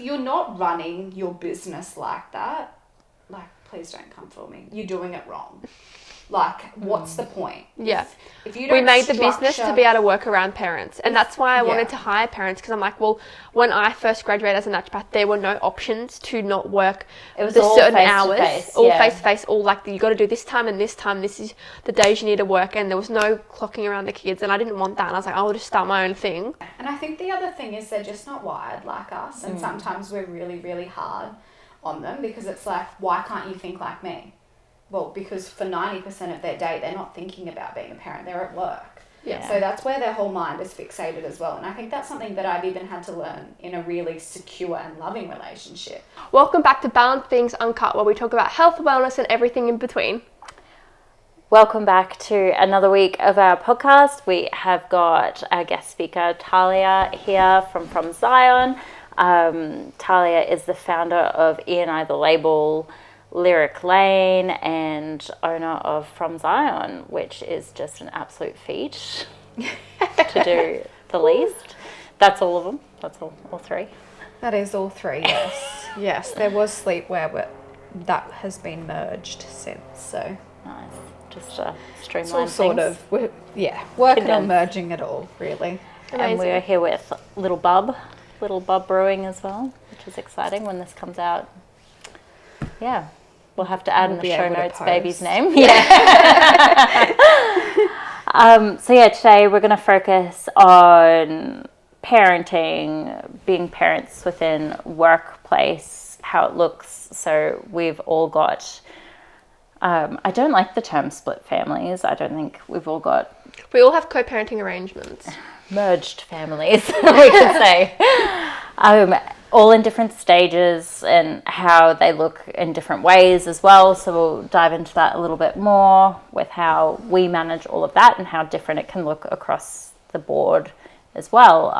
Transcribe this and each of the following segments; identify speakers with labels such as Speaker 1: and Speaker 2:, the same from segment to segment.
Speaker 1: you're not running your business like that, like, please don't come for me. You're doing it wrong. Like, what's the point?
Speaker 2: Yeah.
Speaker 1: If you don't
Speaker 2: we made the business to be able to work around parents. And that's why I wanted to hire parents, because I'm like, well, when I first graduated as a naturopath, there were no options to not work the certain hours. All face-to-face, all like, you got to do this time and this time. This is the days you need to work. And there was no clocking around the kids. And I didn't want that. And I was like, I'll just start my own thing.
Speaker 1: And I think the other thing is they're just not wired like us. And sometimes we're really, really hard on them, because it's like, why can't you think like me? Well, because for 90% of their day, they're not thinking about being a parent. They're at work.
Speaker 2: Yeah.
Speaker 1: So that's where their whole mind is fixated as well. And I think that's something that I've even had to learn in a really secure and loving relationship.
Speaker 2: Welcome back to Balance Things Uncut, where we talk about health, wellness, and everything in between.
Speaker 3: Welcome back to another week of our podcast. We have got our guest speaker, Tahlia, here from Zion. Tahlia is the founder of E&I The Label, Lyric Lane, and owner of From Zion, which is just an absolute feat to do the least. That's all of them. That's all three.
Speaker 1: That is all three, yes. Yes, there was sleepwear, but that has been merged since, so.
Speaker 3: Nice. Just streamline
Speaker 1: it's all
Speaker 3: things.
Speaker 1: sort of, working on merging it all, really.
Speaker 3: Amazing. And we're here with Little Bub Brewing as well, which is exciing when this comes out. Yeah. We'll have to add in the show notes baby's name. Yeah. Today we're going to focus on parenting, being parents within workplace, how it looks. So we've all got, I don't like the term split families. I don't think we've all got...
Speaker 2: We all have co-parenting arrangements.
Speaker 3: Merged families, we could say. All in different stages and how they look in different ways as well. So we'll dive into that a little bit more with how we manage all of that and how different it can look across the board as well.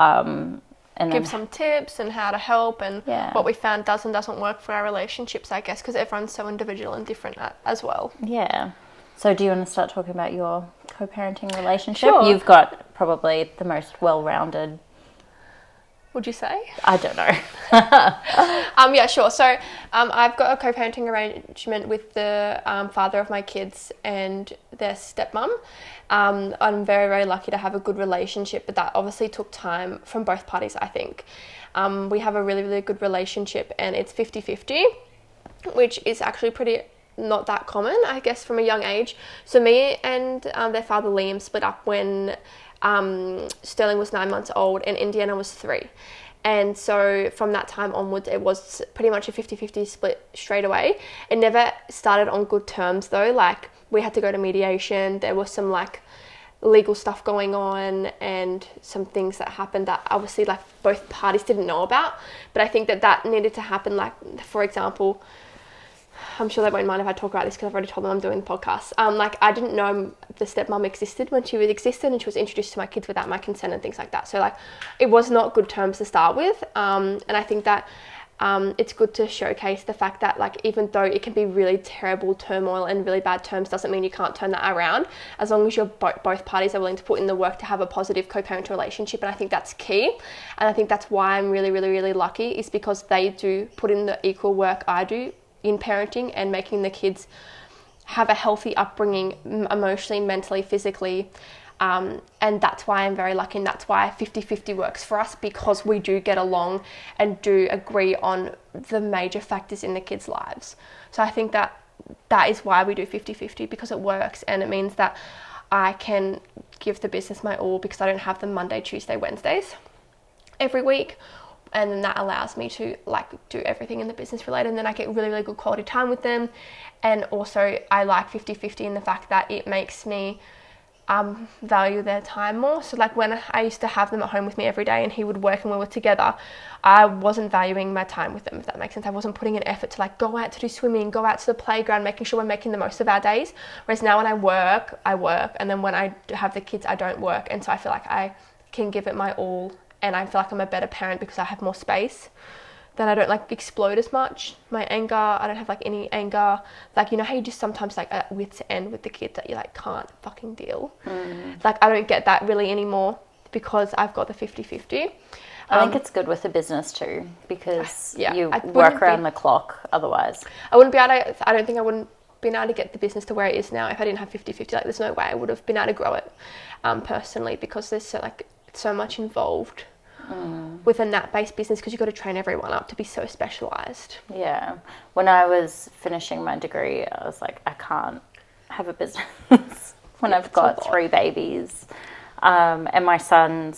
Speaker 3: And
Speaker 2: give some tips and how to help and what we found does and doesn't work for our relationships, I guess, because everyone's so individual and different as well.
Speaker 3: Yeah. So do you want to start talking about your co-parenting relationship?
Speaker 2: Sure.
Speaker 3: You've got probably the most well-rounded...
Speaker 2: Would you say?
Speaker 3: I don't know.
Speaker 2: Yeah, sure. So I've got a co-parenting arrangement with the father of my kids and their stepmom. I'm very, very lucky to have a good relationship, but that obviously took time from both parties, I think. We have a really, really good relationship, and it's 50-50, which is actually pretty not that common, I guess, from a young age. So me and their father, Liam, split up when... Sterling was 9 months old and Indiana was 3. And so from that time onwards, it was pretty much a 50-50 split straight away. It never started on good terms though. Like, we had to go to mediation. There was some like legal stuff going on and some things that happened that obviously like both parties didn't know about. But I think that needed to happen. Like, for example, I'm sure they won't mind if I talk about this because I've already told them I'm doing the podcast. Like, I didn't know the stepmom existed when she existed, and she was introduced to my kids without my consent and things like that. So, like, it was not good terms to start with. And I think that it's good to showcase the fact that, like, even though it can be really terrible turmoil and really bad terms, doesn't mean you can't turn that around, as long as you're both parties are willing to put in the work to have a positive co-parental relationship. And I think that's key. And I think that's why I'm really, really, really lucky, is because they do put in the equal work I do in parenting and making the kids have a healthy upbringing emotionally, mentally, physically. And that's why I'm very lucky, and that's why 50-50 works for us, because we do get along and do agree on the major factors in the kids' lives. So I think that is why we do 50-50, because it works, and it means that I can give the business my all because I don't have them Monday, Tuesday, Wednesdays every week. And then that allows me to like do everything in the business related, and then I get really, really good quality time with them. And also I like 50-50 in the fact that it makes me value their time more. So like when I used to have them at home with me every day and he would work and we were together, I wasn't valuing my time with them, if that makes sense. I wasn't putting an effort to like go out to do swimming, go out to the playground, making sure we're making the most of our days. Whereas now when I work, and then when I have the kids, I don't work. And so I feel like I can give it my all, and I feel like I'm a better parent because I have more space. Then I don't like explode as much. My anger, I don't have like any anger. Like, you know how you just sometimes like at wit's end with the kids that you like can't fucking deal. Like I don't get that really anymore because I've got the 50-50.
Speaker 3: I think it's good with a business too, because you
Speaker 2: I
Speaker 3: work around the clock otherwise.
Speaker 2: I wouldn't be able to, I don't think I wouldn't been able to get the business to where it is now if I didn't have 50-50. Like, there's no way I would have been able to grow it personally, because there's so much involved with a nat-based business, because you've got to train everyone up to be so specialised.
Speaker 3: Yeah. When I was finishing my degree, I was like, I can't have a business when I've got 3 babies. And my son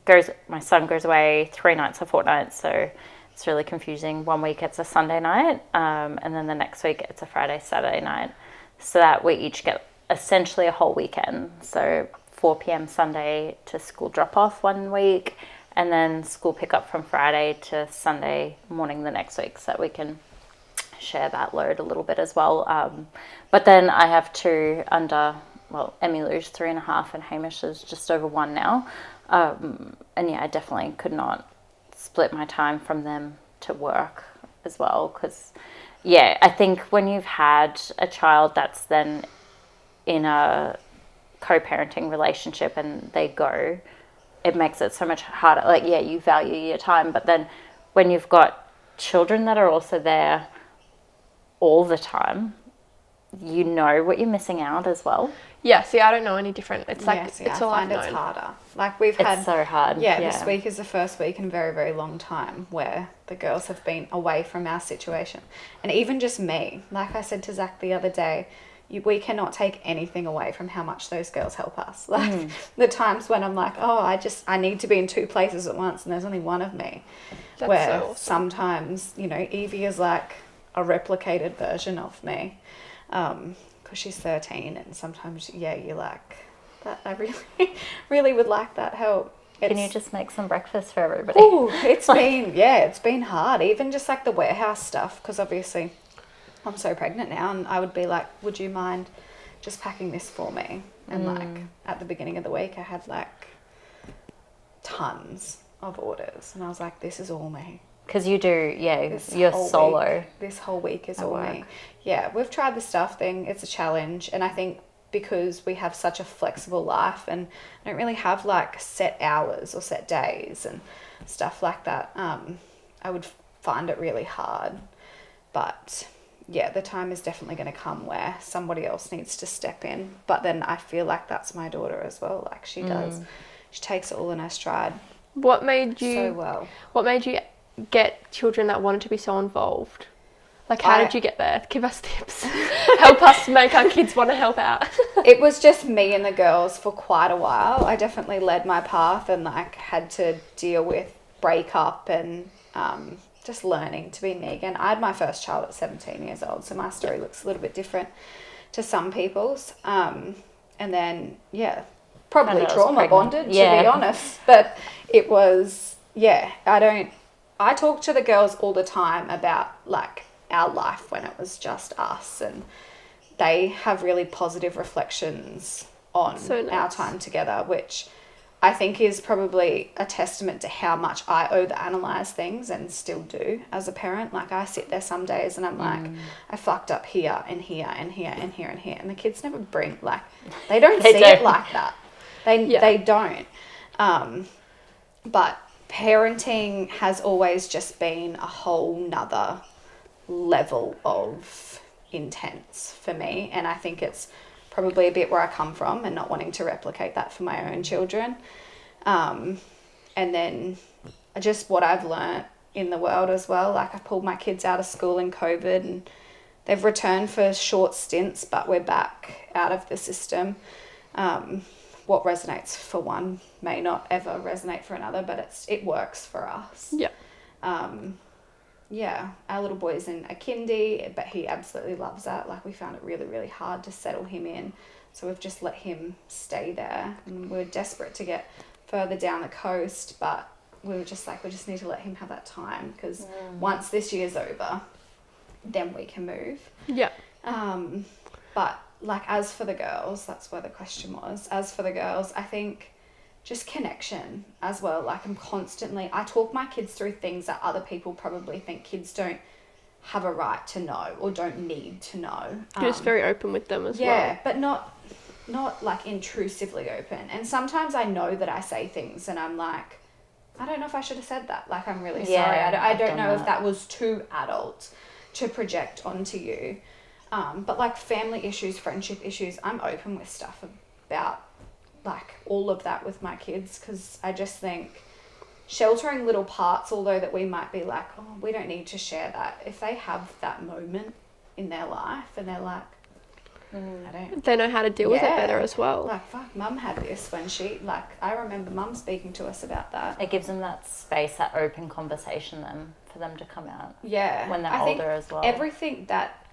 Speaker 3: goes away 3 nights a fortnight, so it's really confusing. One week it's a Sunday night, and then the next week it's a Friday, Saturday night, so that we each get essentially a whole weekend. So 4 p.m. Sunday to school drop-off one week, and then school pick-up from Friday to Sunday morning the next week, so that we can share that load a little bit as well. But then I have 2 under, well, Emilu's 3.5 and Hamish is just over 1 now. And yeah, I definitely could not split my time from them to work as well, because yeah, I think when you've had a child that's then in a co-parenting relationship and they go, it makes it so much harder. Like, yeah, you value your time, but then when you've got children that are also there all the time, you know what you're missing out as well.
Speaker 2: Yeah, see, I don't know any different. It's like,
Speaker 1: it's
Speaker 2: all
Speaker 1: I've known. It's harder. Like, we've had...
Speaker 3: It's so hard.
Speaker 1: Yeah, this week is the first week in a very, very long time where the girls have been away from our situation. And even just me, like I said to Zach the other day, we cannot take anything away from how much those girls help us. Like, the times when I'm like, oh, I need to be in 2 places at once and there's only one of me.
Speaker 2: That's
Speaker 1: where
Speaker 2: so awesome.
Speaker 1: Sometimes, you know, Evie is like a replicated version of me. Because she's 13, and sometimes, yeah, you're like, that I really, really would like that help.
Speaker 3: Can you just make some breakfast for everybody?
Speaker 1: Ooh, it's been hard. Even just like the warehouse stuff, because obviously I'm so pregnant now, and I would be like, would you mind just packing this for me? And like at the beginning of the week, I had like tons of orders, and I was like, this is all me.
Speaker 3: Because you do, yeah, you're solo.
Speaker 1: This whole week is all me. Yeah, we've tried the stuff thing. It's a challenge. And I think because we have such a flexible life and I don't really have like set hours or set days and stuff like that, I would find it really hard. But yeah, the time is definitely going to come where somebody else needs to step in. But then I feel like that's my daughter as well. Like, she does. She takes it all in her stride.
Speaker 2: What made you...
Speaker 1: So well.
Speaker 2: What made you get children that wanted to be so involved? Like, how did you get there? Give us tips. Help us make our kids want to help out.
Speaker 1: It was just me and the girls for quite a while. I definitely led my path and like had to deal with breakup and just learning to be me again. I had my first child at 17 years old, so my story looks a little bit different to some people's. And then, yeah, probably trauma bonded, to be honest. But it was, I talk to the girls all the time about like our life when it was just us, and they have really positive reflections on our time together, which I think is probably a testament to how much I overanalyze things and still do as a parent. Like, I sit there some days and I'm like, I fucked up here and here and here and here and here, and the kids never bring, like, they don't see it like that. They don't. But parenting has always just been a whole nother level of intense for me, and I think it's probably a bit where I come from and not wanting to replicate that for my own children. And then just what I've learnt in the world as well. Like, I've pulled my kids out of school in COVID and they've returned for short stints, but we're back out of the system. What resonates for one may not ever resonate for another, but it works for us.
Speaker 2: Yeah.
Speaker 1: Yeah, our little boy's in a kindy, but he absolutely loves that. Like, we found it really, really hard to settle him in, so we've just let him stay there. And we're desperate to get further down the coast, but we were just like, we just need to let him have that time, because once this year's over, then we can move.
Speaker 2: Yeah.
Speaker 1: But like, as for the girls, that's where the question was. As for the girls, I think just connection as well. Like, I talk my kids through things that other people probably think kids don't have a right to know or don't need to know.
Speaker 2: You're just very open with them as well.
Speaker 1: Yeah, but not like intrusively open. And sometimes I know that I say things and I'm like, I don't know if I should have said that. Like, I'm really
Speaker 3: Yeah,
Speaker 1: sorry. I don't
Speaker 3: I've
Speaker 1: know
Speaker 3: done
Speaker 1: if that was too adult to project onto you. But like family issues, friendship issues, I'm open with stuff about like all of that with my kids, because I just think sheltering little parts, although that we might be like, oh, we don't need to share that. If they have that moment in their life and they're like,
Speaker 2: they know how to deal with it better as well.
Speaker 1: Like, fuck, mum had this when she, like, I remember mum speaking to us about that.
Speaker 3: It gives them that space, that open conversation then for them to come out.
Speaker 1: Yeah.
Speaker 3: When they're
Speaker 1: I
Speaker 3: older
Speaker 1: think
Speaker 3: as well.
Speaker 1: Everything that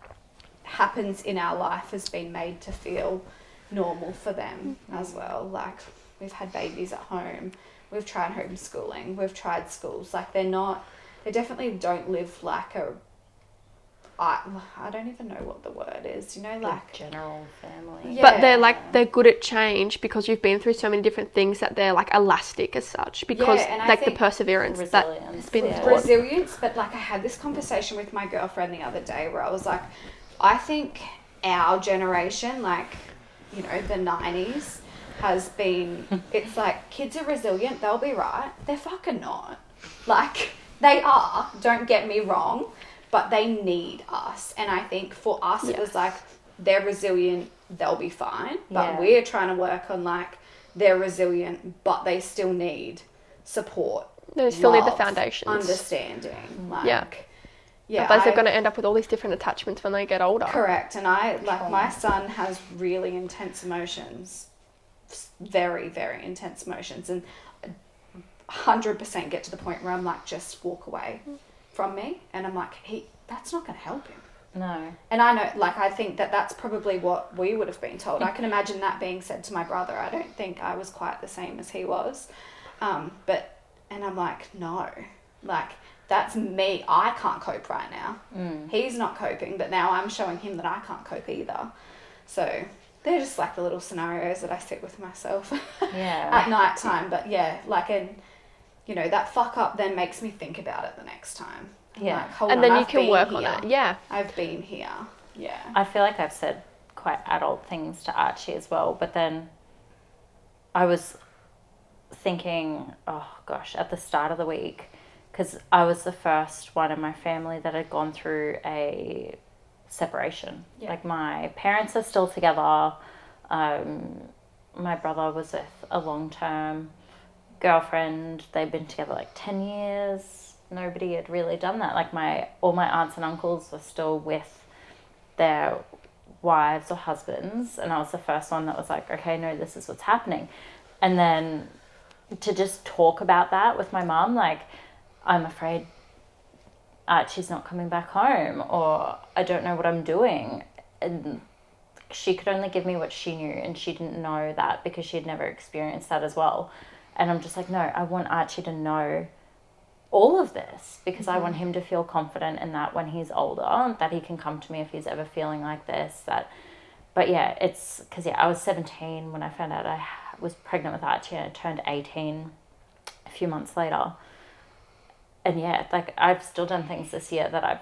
Speaker 1: happens in our life has been made to feel normal for them as well. Like, we've had babies at home, we've tried homeschooling, we've tried schools. Like, they definitely don't live like I don't even know what the word is, you know, like
Speaker 3: general family.
Speaker 2: Yeah. But they're good at change because you've been through so many different things that they're like elastic as such, because like the perseverance that's been taught.
Speaker 1: Resilience. But like, I had this conversation with my girlfriend the other day where I was like, I think our generation, like, you know, the 90s has been, it's like, kids are resilient, they'll be right. They're fucking not. Like, they are, don't get me wrong, but they need us. And I think for us, it was like, they're resilient, they'll be fine. But we're trying to work on like, they're resilient, but they still need support.
Speaker 2: They still need the foundations.
Speaker 1: Understanding. Like,
Speaker 2: otherwise they're going to end up with all these different attachments when they get older.
Speaker 1: Correct. And my son has really intense emotions. Very, very intense emotions. And 100% get to the point where I'm like, just walk away from me. And I'm like, that's not going to help him.
Speaker 3: No. And
Speaker 1: I know, like, I think that's probably what we would have been told. I can imagine that being said to my brother. I don't think I was quite the same as he was. And I'm like, no, like, that's me. I can't cope right now. He's not coping, but now I'm showing him that I can't cope either. So they're just like the little scenarios that I sit with myself at night time. But you know, that fuck up then makes me think about it the next time.
Speaker 3: Yeah.
Speaker 1: Like,
Speaker 2: and then you can work on it. Yeah.
Speaker 1: I've been here. Yeah.
Speaker 3: I feel like I've said quite adult things to Archie as well, but then I was thinking, oh gosh, at the start of the week, because I was the first one in my family that had gone through a separation.
Speaker 1: Yeah.
Speaker 3: Like, my parents are still together. My brother was with a long-term girlfriend. They'd been together like 10 years. Nobody had really done that. Like, all my aunts and uncles were still with their wives or husbands, and I was the first one that was like, okay, no, this is what's happening. And then to just talk about that with my mum, like, I'm afraid Archie's not coming back home, or I don't know what I'm doing. And she could only give me what she knew, and she didn't know that because she had never experienced that as well. And I'm just like, no, I want Archie to know all of this, because I want him to feel confident in that when he's older, that he can come to me if he's ever feeling like this. But yeah, it's because I was 17 when I found out I was pregnant with Archie, and I turned 18 a few months later. And yeah, like, I've still done things this year that I've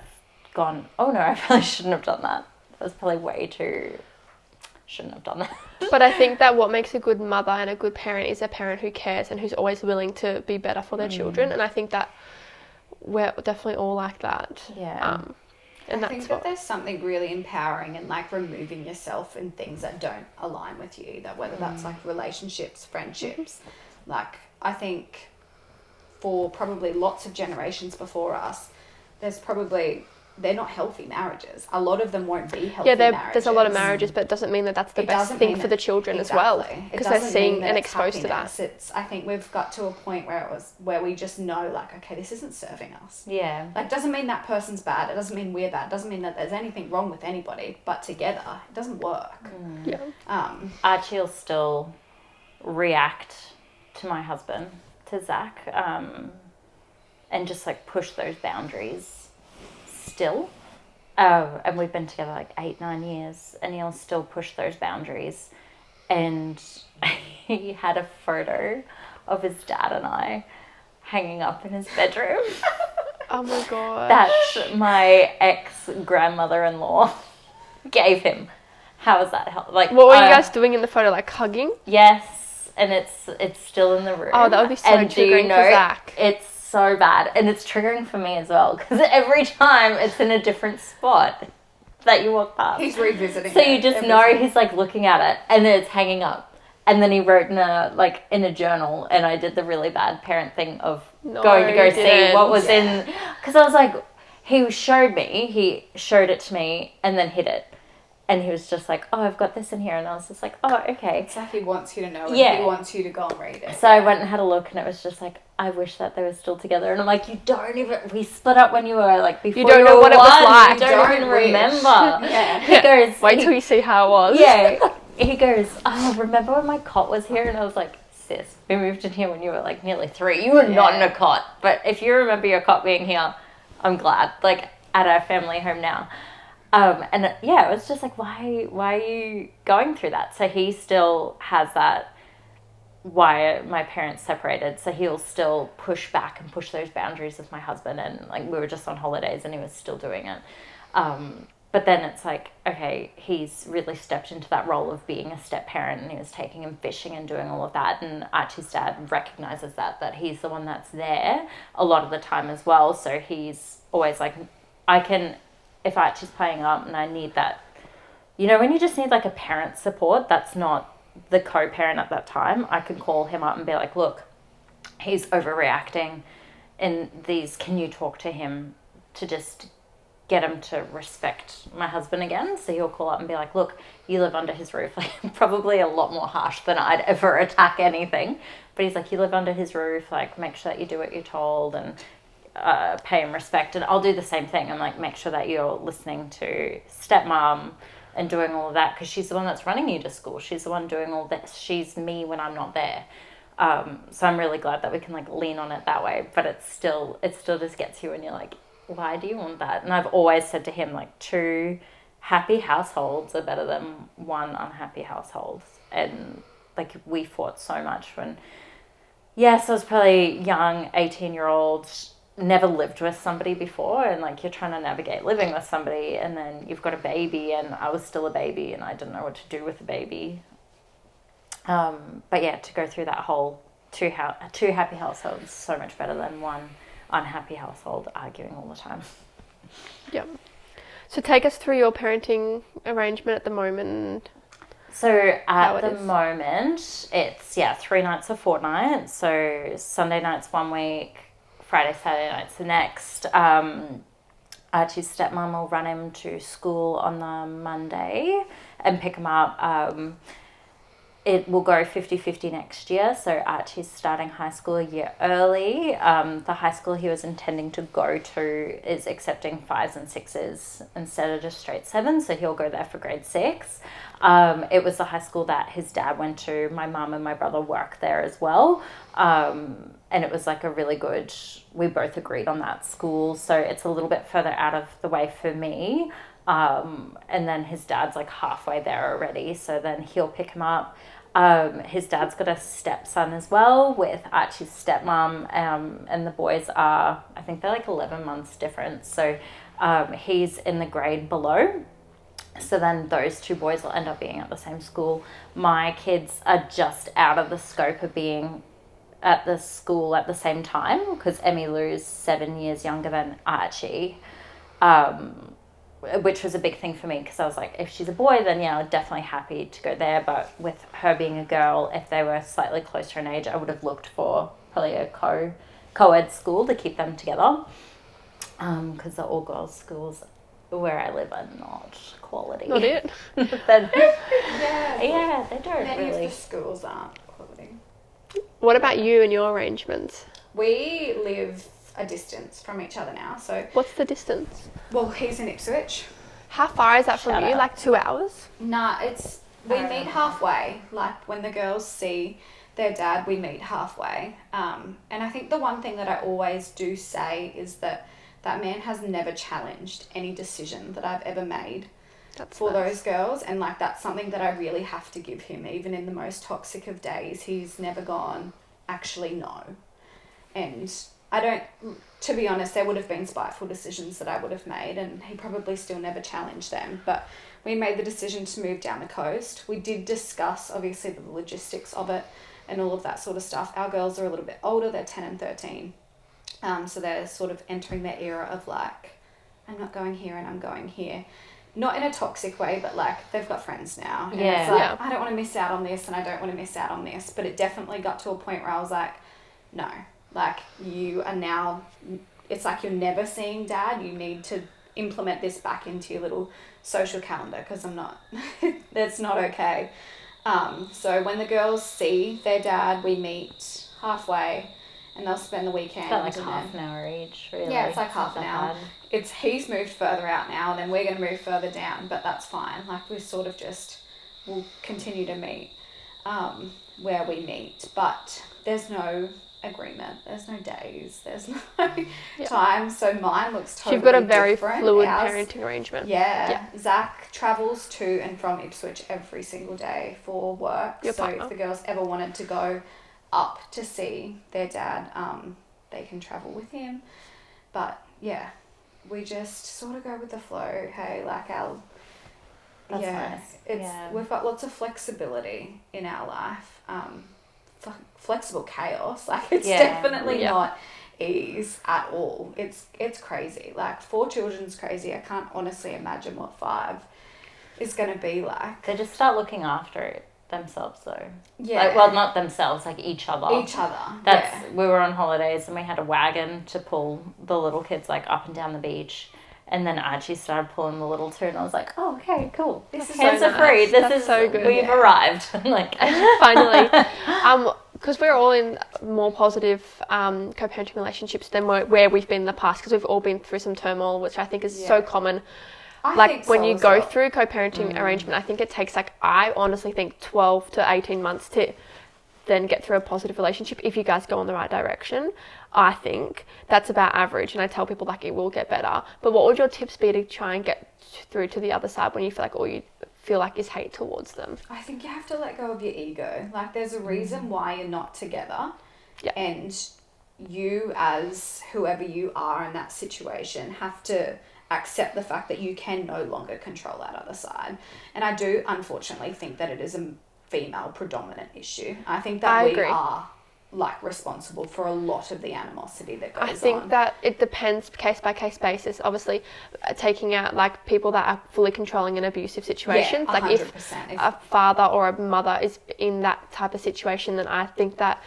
Speaker 3: gone, oh no, I probably shouldn't have done that. That was probably shouldn't have done that.
Speaker 2: But I think that what makes a good mother and a good parent is a parent who cares and who's always willing to be better for their children. And I think that we're definitely all like that.
Speaker 3: Yeah.
Speaker 1: And I think that there's something really empowering in like removing yourself in things that don't align with you, that whether that's like relationships, friendships. Like, I think for probably lots of generations before us, they're not healthy marriages. A lot of them won't be healthy marriages.
Speaker 2: There's a lot of marriages, but it doesn't mean that that's the best thing for the children as well, because they're seeing and exposed to that.
Speaker 1: I think we've got to a point where we just know, like, okay, this isn't serving us.
Speaker 3: Yeah.
Speaker 1: Like, doesn't mean that person's bad. It doesn't mean we're bad. It doesn't mean that there's anything wrong with anybody. But together, it doesn't work.
Speaker 2: Yeah.
Speaker 3: Archie will still react to my husband, to Zach, and just like push those boundaries still. And we've been together like 8-9 years, and he'll still push those boundaries. And he had a photo of his dad and I hanging up in his bedroom.
Speaker 2: Oh my god.
Speaker 3: That my ex-grandmother-in-law gave him. How is that like?
Speaker 2: What were you guys doing in the photo? Like hugging?
Speaker 3: Yes. and it's still in the room.
Speaker 2: Oh, that would be so
Speaker 3: and
Speaker 2: triggering for Zach.
Speaker 3: It's so bad, and it's triggering for me as well because every time it's in a different spot that you walk past.
Speaker 1: He's revisiting.
Speaker 3: So you just know he's like looking at it, and then it's hanging up. And then he wrote in a journal, and I did the really bad parent thing of going to go see what was in, because I was like, he showed it to me and then hid it. And he was just like, oh, I've got this in here. And I was just like, oh, okay.
Speaker 1: It's like he wants you to know, and he wants you to go and read it.
Speaker 3: So I went and had a look, and it was just like, I wish that they were still together. And I'm like, we split up when you were like, before
Speaker 2: you don't know what it was like.
Speaker 3: You don't even remember. He goes,
Speaker 2: wait till you see how it was.
Speaker 3: Yeah. He goes, oh, remember when my cot was here? And I was like, sis, we moved in here when you were like nearly 3. You were not in a cot. But if you remember your cot being here, I'm glad. Like, at our family home now. And it was just like, why are you going through that? So he still has that, why my parents separated. So he'll still push back and push those boundaries with my husband. And like, we were just on holidays and he was still doing it. But then it's like, okay, he's really stepped into that role of being a step parent, and he was taking him fishing and doing all of that. And Archie's dad recognizes that he's the one that's there a lot of the time as well. So he's always like, if Archie's playing up and I need that, when you just need like a parent support, that's not the co-parent at that time, I can call him up and be like, look, he's overreacting in these, can you talk to him to just get him to respect my husband again? So he'll call up and be like, look, you live under his roof. Like, probably a lot more harsh than I'd ever attack anything. But he's like, you live under his roof, like, make sure that you do what you're told and pay him respect. And I'll do the same thing and like make sure that you're listening to stepmom and doing all of that, because she's the one that's running you to school. She's the one doing all this. She's me when I'm not there. So I'm really glad that we can like lean on it that way. But it still just gets you and you're like, why do you want that? And I've always said to him, like, 2 happy households are better than 1 unhappy household. And like, we fought so much when, so I was probably young, 18-year-old, never lived with somebody before, and like, you're trying to navigate living with somebody, and then you've got a baby, and I was still a baby, and I didn't know what to do with a baby. But yeah, to go through that whole 2 happy households is so much better than 1 unhappy household arguing all the time.
Speaker 2: Yeah. So take us through your parenting arrangement at the moment.
Speaker 3: So at the moment, it's 3 nights a fortnight. So Sunday nights 1 week, Friday, Saturday nights the next. Archie's stepmom will run him to school on the Monday and pick him up. It will go 50-50 next year, so Archie's starting high school a year early. The high school he was intending to go to is accepting 5s and 6s instead of just straight 7s, so he'll go there for grade 6. It was the high school that his dad went to. My mum and my brother work there as well, and it was like a really good, we both agreed on that school, so it's a little bit further out of the way for me. And then his dad's like halfway there already, so then he'll pick him up. His dad's got a stepson as well with Archie's stepmom, and the boys are, I think they're like 11 months different, so he's in the grade below. So then those 2 boys will end up being at the same school. My kids are just out of the scope of being at the school at the same time, because Emmy Lou's 7 years younger than Archie. Which was a big thing for me, because I was like, if she's a boy, then I'm definitely happy to go there. But with her being a girl, if they were slightly closer in age, I would have looked for probably a co-ed school to keep them together. Because the all-girls schools where I live are not quality.
Speaker 2: Not it?
Speaker 3: They don't
Speaker 1: Many
Speaker 3: really.
Speaker 1: of the schools aren't quality.
Speaker 2: What about you and your arrangements?
Speaker 1: We live a distance from each other now, so
Speaker 2: What's the distance?
Speaker 1: well, he's in Ipswich.
Speaker 2: How far is that from
Speaker 3: Shout
Speaker 2: you?
Speaker 3: out.
Speaker 2: Like 2 hours?
Speaker 1: Nah, we meet halfway. Like, when the girls see their dad, we meet halfway. And I think the one thing that I always do say is that man has never challenged any decision that I've ever made for those girls, and like, that's something that I really have to give him. Even in the most toxic of days, he's never gone, actually no. And I don't, to be honest, there would have been spiteful decisions that I would have made, and he probably still never challenged them. But we made the decision to move down the coast. We did discuss, obviously, the logistics of it, and all of that sort of stuff. Our girls are a little bit older, they're 10 and 13. So they're sort of entering their era of like, I'm not going here and I'm going here. Not in a toxic way, but like they've got friends now. And it's like, I don't want to miss out on this and I don't want to miss out on this. But it definitely got to a point where I was like, no, like you are now, it's like you're never seeing dad. You need to implement this back into your little social calendar because I'm not, that's not okay. So when the girls see their dad, we meet halfway and they'll spend the weekend.
Speaker 3: It's about like half an hour each, really.
Speaker 1: Yeah, it's like half an hour. He's moved further out now, and then we're going to move further down, but that's fine. Like we sort of we'll continue to meet where we meet, but there's no agreement, there's no days, there's no time. So mine looks totally different.
Speaker 2: You've got a very fluid parenting arrangement.
Speaker 1: Yeah. Zach travels to and from Ipswich every single day for work. Your partner. If the girls ever wanted to go up to see their dad, they can travel with him. But yeah, we just sort of go with the flow. Hey, like
Speaker 3: that's nice.
Speaker 1: We've got lots of flexibility in our life. Flexible chaos. Like it's definitely not ease at all. It's crazy. Like 4 children's crazy. I can't honestly imagine what 5 is going to be like.
Speaker 3: They just start looking after it themselves though.
Speaker 1: Yeah.
Speaker 3: Like, well, not themselves, like each other. We were on holidays and we had a wagon to pull the little kids like up and down the beach. And then Archie started pulling the little two, and I was like, "Oh, okay, cool. This is hands are free. This is so good. We've arrived." Like
Speaker 2: finally, because we're all in more positive co-parenting relationships than where we've been in the past. Because we've all been through some turmoil, which I think is so common. When you go through co-parenting arrangement, I think it takes I honestly think 12 to 18 months to then get through a positive relationship if you guys go in the right direction. I think that's about average, and I tell people it will get better. But what would your tips be to try and get through to the other side when you feel all you feel is hate towards them?
Speaker 1: I think you have to let go of your ego. There's a reason why you're not together, and you as whoever you are in that situation have to accept the fact that you can no longer control that other side. And I do unfortunately think that it is a female predominant issue. I think that we are responsible for a lot of the animosity that goes on.
Speaker 2: I think that it depends case by case basis. Obviously, taking out people that are fully controlling in abusive situations.
Speaker 1: 100%.
Speaker 2: If a father or a mother is in that type of situation, then I think that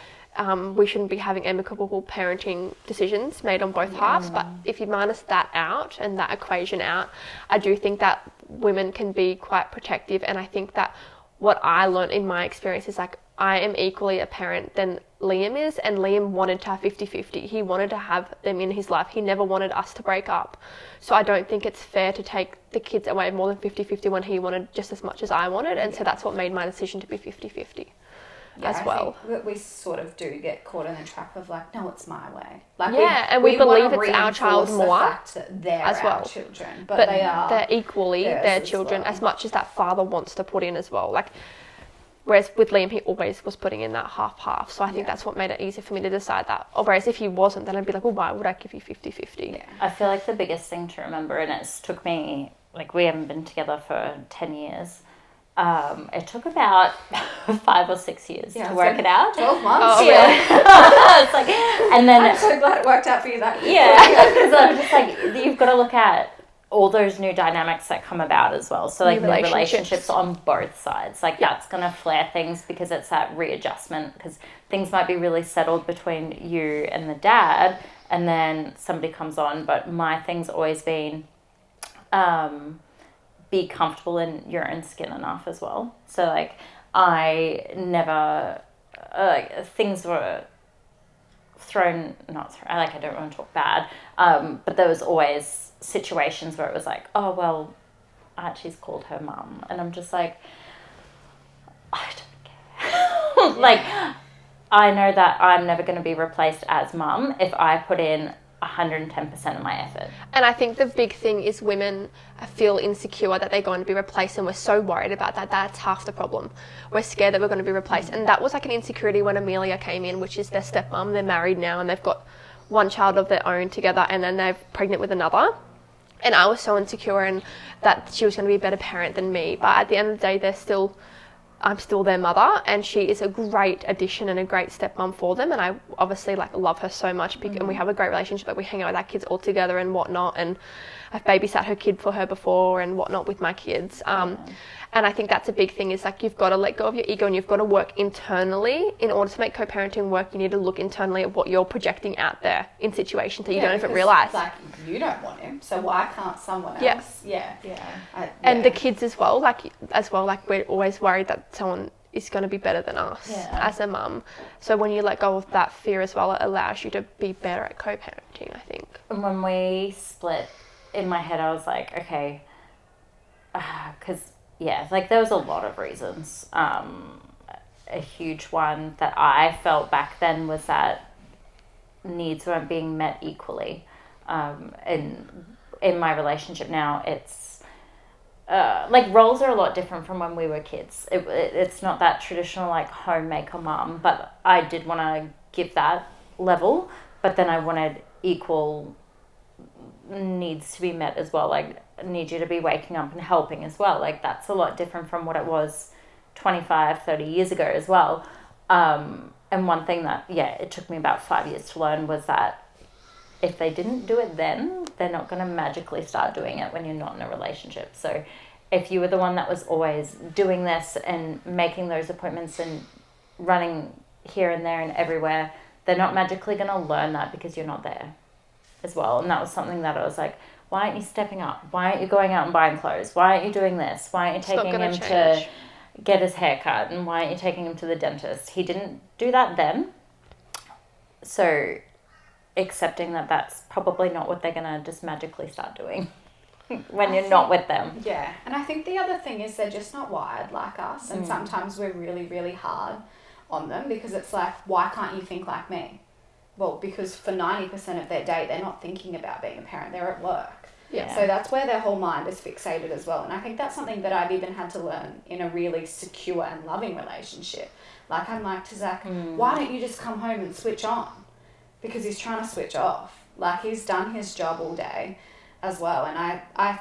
Speaker 2: we shouldn't be having amicable parenting decisions made on both halves. But if you minus that out and that equation out, I do think that women can be quite protective. And I think that what I learned in my experience is I am equally a parent than Liam is, and Liam wanted to have 50-50. He wanted to have them in his life. He never wanted us to break up. So I don't think it's fair to take the kids away more than 50-50 when he wanted just as much as I wanted. And so that's what made my decision to be 50-50 as well.
Speaker 1: I think we sort of do get caught in the trap of no, it's my way.
Speaker 2: And we believe it's our child more
Speaker 1: the fact that they're
Speaker 2: as well.
Speaker 1: Our children, but
Speaker 2: they're equally their children as much as that father wants to put in as well. Whereas with Liam, he always was putting in that half. So I think that's what made it easier for me to decide that. Or whereas if he wasn't, then I'd be well, why would I give you 50-50?
Speaker 1: Yeah.
Speaker 3: I feel the biggest thing to remember, and it's took me, we haven't been together for 10 years. It took about 5 or 6 years to work it out.
Speaker 1: 12 months.
Speaker 2: Oh, yeah.
Speaker 3: It's and then...
Speaker 1: I'm so glad it worked out for you that quickly.
Speaker 3: Yeah, because I'm just you've got to look at all those new dynamics that come about as well. So new relationships on both sides. That's going to flare things because it's that readjustment, because things might be really settled between you and the dad, and then somebody comes on. But my thing's always been be comfortable in your own skin enough as well. So I never things were thrown, I don't want to talk bad, but there was always situations where it was oh well, Archie's called her mum, and I'm just I don't care. I know that I'm never going to be replaced as mum if I put in 110% of my effort.
Speaker 2: And I think the big thing is women feel insecure that they're going to be replaced, and we're so worried about that. That's half the problem. We're scared that we're going to be replaced. And that was an insecurity when Amelia came in, which is their stepmom. They're married now and they've got one child of their own together, and then they're pregnant with another. And I was so insecure and that she was going to be a better parent than me. But at the end of the day, they're still I'm still their mother, and she is a great addition and a great stepmom for them, and I obviously like love her so much, and we have a great relationship. Like we hang out with our kids all together and whatnot, and I've babysat her kid for her before and whatnot with my kids. And I think that's a big thing, is like you've got to let go of your ego and you've got to work internally. In order to make co-parenting work, you need to look internally at what you're projecting out there in situations that you don't even realise.
Speaker 1: Like, you don't want him, so why can't someone else?
Speaker 2: Yeah.
Speaker 1: And
Speaker 2: the kids as well, like we're always worried that someone is going to be better than us as a mum. So when you let go of that fear as well, it allows you to be better at co-parenting, I think.
Speaker 3: And when we split, in my head I was like, okay, because like there was a lot of reasons. A huge one that I felt back then was that needs weren't being met equally. And in my relationship now, it's like roles are a lot different from when we were kids. It's not that traditional like homemaker mom, but I did want to give that level, but then I wanted equal needs to be met as well. Like, I need you to be waking up and helping as well. Like, that's a lot different from what it was 25, 30 years ago as well. And one thing that, it took me about 5 years to learn was that if they didn't do it then, they're not going to magically start doing it when you're not in a relationship. So if you were the one that was always doing this and making those appointments and running here and there and everywhere, they're not magically going to learn that because you're not there as well. And that was something that I was like, why aren't you stepping up? Why aren't you going out and buying clothes? Why aren't you doing this? Why aren't you taking him to get his hair cut? And why aren't you taking him to the dentist? He didn't do that then. So accepting that that's probably not what they're going to just magically start doing when you're not with them.
Speaker 1: Yeah. And I think the other thing is they're just not wired like us. And sometimes we're really, really hard on them because it's like, why can't you think like me? Well, because for 90% of their day, they're not thinking about being a parent. They're at work.
Speaker 3: Yeah.
Speaker 1: So that's where their whole mind is fixated as well. And I think that's something that I've even had to learn in a really secure and loving relationship. Like, I'm like to Zach, why don't you just come home and switch on? Because he's trying to switch off. Like, he's done his job all day as well. And I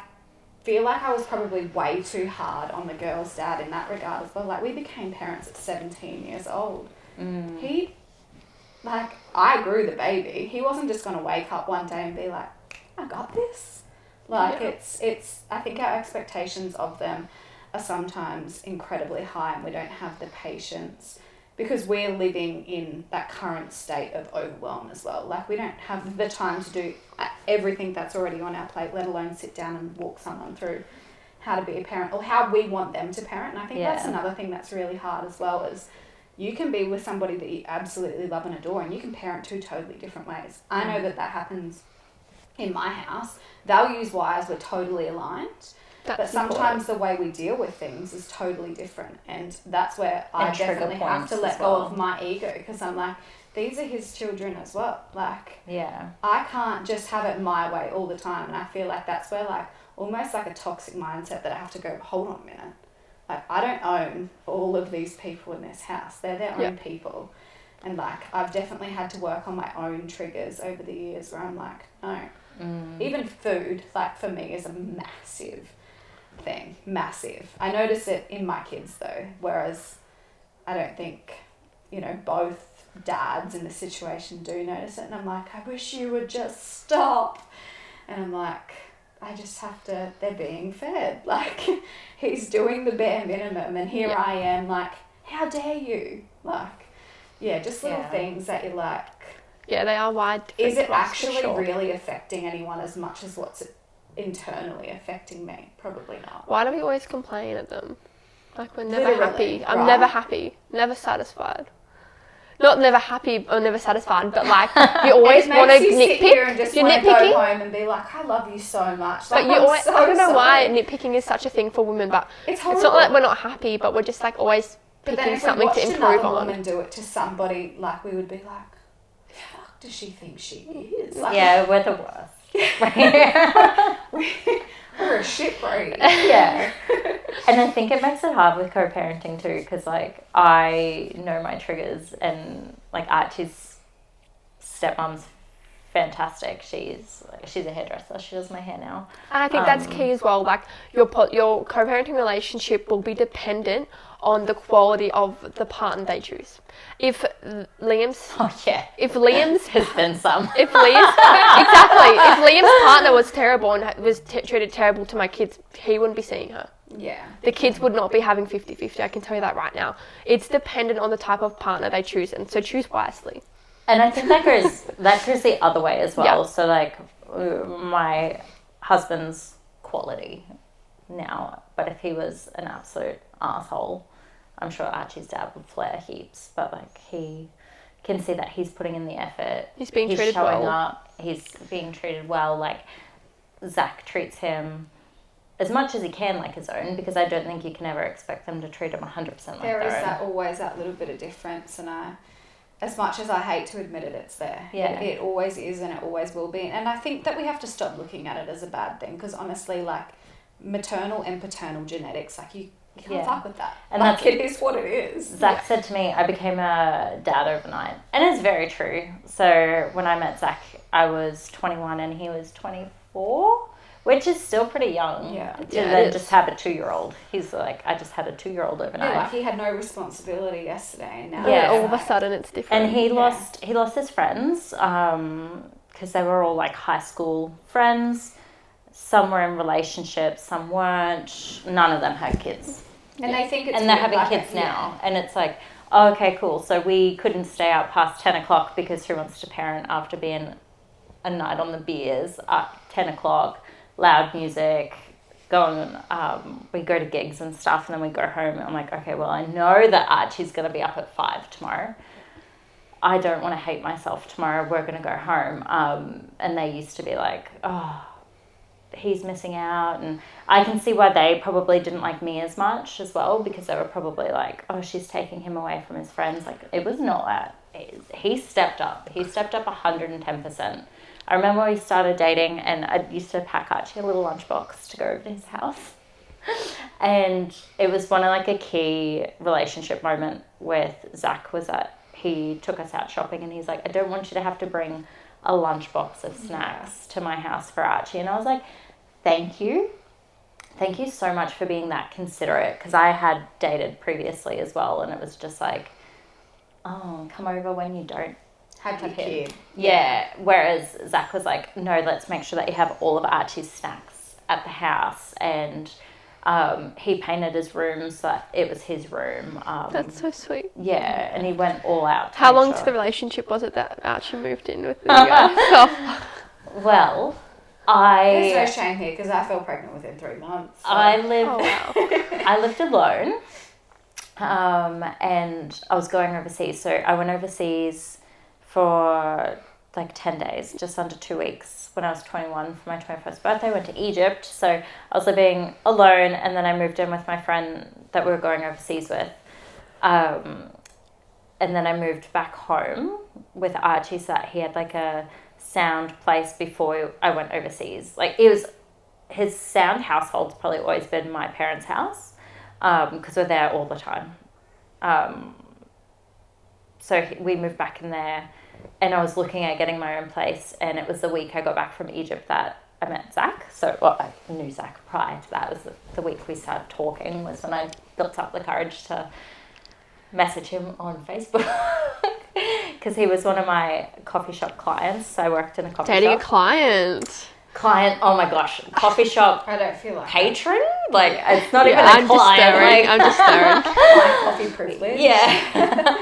Speaker 1: feel like I was probably way too hard on the girl's dad in that regard as well. Like, we became parents at 17 years old. I grew the baby. He wasn't just going to wake up one day and be like, I got this. It's I think our expectations of them are sometimes incredibly high, and we don't have the patience because we're living in that current state of overwhelm as well. Like, we don't have the time to do everything that's already on our plate, let alone sit down and walk someone through how to be a parent or how we want them to parent. And I think that's another thing that's really hard as well, is you can be with somebody that you absolutely love and adore, and you can parent two totally different ways. I know that happens in my house. Values-wise, we're totally aligned. But sometimes the way we deal with things is totally different. And that's where I definitely have to let go of my ego, because I'm like, these are his children as well. Like, I can't just have it my way all the time. And I feel like that's where, like, almost like a toxic mindset that I have to go, hold on a minute. Like, I don't own all of these people in this house. They're their own people. And, like, I've definitely had to work on my own triggers over the years where I'm like, no. Even food, like, for me is a massive thing. Massive. I notice it in my kids, though, whereas I don't think, both dads in the situation do notice it. And I'm like, I wish you would just stop. And I'm like, I just have to, they're being fed. Like, he's doing the bare minimum, and here I am, like, how dare you? Like, just little things that you're like,
Speaker 2: they are wide.
Speaker 1: Is it actually really affecting anyone as much as what's internally affecting me? Probably not.
Speaker 2: Why do we always complain at them? Like, we're never happy. I'm never happy. Never satisfied. Not never happy or never satisfied, but like, you always want to nitpick.
Speaker 1: Here and just want to go home and be like, I love you so much. Like,
Speaker 2: but you always, I don't know why nitpicking is such a thing for women, but
Speaker 1: it's
Speaker 2: not like we're not happy, but we're just like always picking something to improve on. But then if we watched another woman do it to somebody, like, we would be like, the fuck does she think she is? Like,
Speaker 3: we're the worst.
Speaker 1: We're a shit breed.
Speaker 3: And I think it makes it hard with co-parenting too, because like I know my triggers, and like Archie's stepmom's fantastic. She's a hairdresser. She does my hair now.
Speaker 2: And I think that's key as well. Like your co-parenting relationship will be dependent on the quality of the partner they choose. If Liam's
Speaker 3: There's been some.
Speaker 2: if Liam's partner was terrible and was treated terrible to my kids, he wouldn't be seeing her.
Speaker 1: Yeah.
Speaker 2: The kids would not be having 50-50, I can tell you that right now. It's dependent on the type of partner they choose, and so choose wisely.
Speaker 3: And I think that goes the other way as well.
Speaker 2: Yeah.
Speaker 3: So like my husband's quality now, but if he was an absolute asshole, I'm sure Archie's dad would flare heaps, but like he can see that he's putting in the effort.
Speaker 2: He's being treated
Speaker 3: showing
Speaker 2: well.
Speaker 3: up. He's being treated well. Like Zach treats him as much as he can like his own, because I don't think you can ever expect them to treat him 100% like
Speaker 1: There
Speaker 3: their
Speaker 1: is
Speaker 3: own.
Speaker 1: always that little bit of difference, and as much as I hate to admit it, it's there.
Speaker 3: Yeah.
Speaker 1: It always is, and it always will be. And I think that we have to stop looking at it as a bad thing, because honestly, like, maternal and paternal genetics, like, you can't fuck with that.
Speaker 3: And
Speaker 1: like,
Speaker 3: that's,
Speaker 1: it is what it is.
Speaker 3: Zach said to me, I became a dad overnight. And it's very true. So when I met Zach, I was 21 and he was 24, which is still pretty young.
Speaker 1: Yeah.
Speaker 3: To
Speaker 2: Yeah,
Speaker 3: then
Speaker 2: it
Speaker 3: just
Speaker 2: is.
Speaker 3: have a 2-year-old. He's like, I just had a 2-year-old overnight.
Speaker 1: Yeah, like, he had no responsibility yesterday, and now
Speaker 3: Yeah.
Speaker 2: All of a sudden it's different.
Speaker 3: And he lost his friends because they were all like high school friends. Some were in relationships, some weren't. None of them had kids.
Speaker 1: And they think it's
Speaker 3: And they're
Speaker 1: weird,
Speaker 3: having
Speaker 1: like,
Speaker 3: kids now. And it's like, oh, okay, cool. So we couldn't stay out past 10 o'clock because who wants to parent after being a night on the beers at 10 o'clock, loud music, we go to gigs and stuff, and then we go home. And I'm like, okay, well, I know that Archie's going to be up at 5 tomorrow. I don't want to hate myself tomorrow. We're going to go home. And they used to be like, oh, he's missing out. And I can see why they probably didn't like me as much as well, because they were probably like, oh, she's taking him away from his friends. Like, it was not that. He stepped up. He stepped up 110%. I remember when we started dating, and I used to pack Archie a little lunchbox to go over to his house. And it was one of like a key relationship moment with Zach was that he took us out shopping, and he's like, I don't want you to have to bring a lunchbox of snacks to my house for Archie. And I was like, thank you so much for being that considerate, because I had dated previously as well, and it was just like, oh, come over when you don't
Speaker 1: have your kid.
Speaker 3: Yeah. Whereas Zach was like, no, let's make sure that you have all of Archie's snacks at the house. And he painted his room so that it was his room.
Speaker 2: That's so sweet.
Speaker 3: Yeah, and he went all out.
Speaker 2: How long to the relationship was it that Archie moved in with you guys? Oh.
Speaker 3: Well,
Speaker 1: There's no shame here, because I fell pregnant within 3 months. So.
Speaker 3: I lived alone, and I was going overseas. So I went overseas for like 10 days, just under 2 weeks, when I was 21 for my 21st birthday. I went to Egypt. So I was living alone, and then I moved in with my friend that we were going overseas with. And then I moved back home with Archie, so that he had like a sound place before I went overseas. Like, his sound household's probably always been my parents' house, because we're there all the time. So we moved back in there, and I was looking at getting my own place, and it was the week I got back from Egypt that I met Zach. So, well, I knew Zach prior to that. It was the week we started talking was when I built up the courage to message him on Facebook, because he was one of my coffee shop clients. So I worked in a coffee shop.
Speaker 2: Dating a client.
Speaker 3: Oh my gosh, coffee shop
Speaker 1: I don't feel like
Speaker 3: patron? Like, it's not even
Speaker 2: I'm
Speaker 3: a client.
Speaker 2: I'm just staring.
Speaker 1: my coffee privilege.
Speaker 3: Yeah.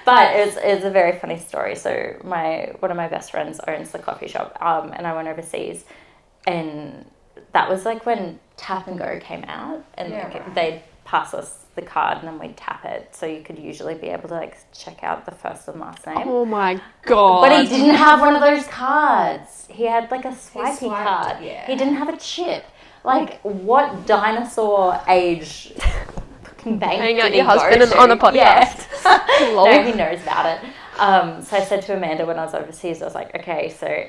Speaker 3: But it's a very funny story. So one of my best friends owns the coffee shop, and I went overseas, and that was like when Tap and Go came out, and they'd pass us the card, and then we'd tap it, so you could usually be able to like check out the first and last name.
Speaker 2: Oh my god.
Speaker 3: But he didn't have one of those cards. He had like a swipey
Speaker 1: swiped,
Speaker 3: card.
Speaker 1: yeah.
Speaker 3: He didn't have a chip. Like, what dinosaur age fucking bank
Speaker 2: Hang
Speaker 3: did
Speaker 2: out
Speaker 3: he
Speaker 2: your husband
Speaker 3: go to?
Speaker 2: on a podcast.
Speaker 3: Yeah.
Speaker 2: Lol.
Speaker 3: No, he knows about it. So I said to Amanda when I was overseas, I was like, okay, so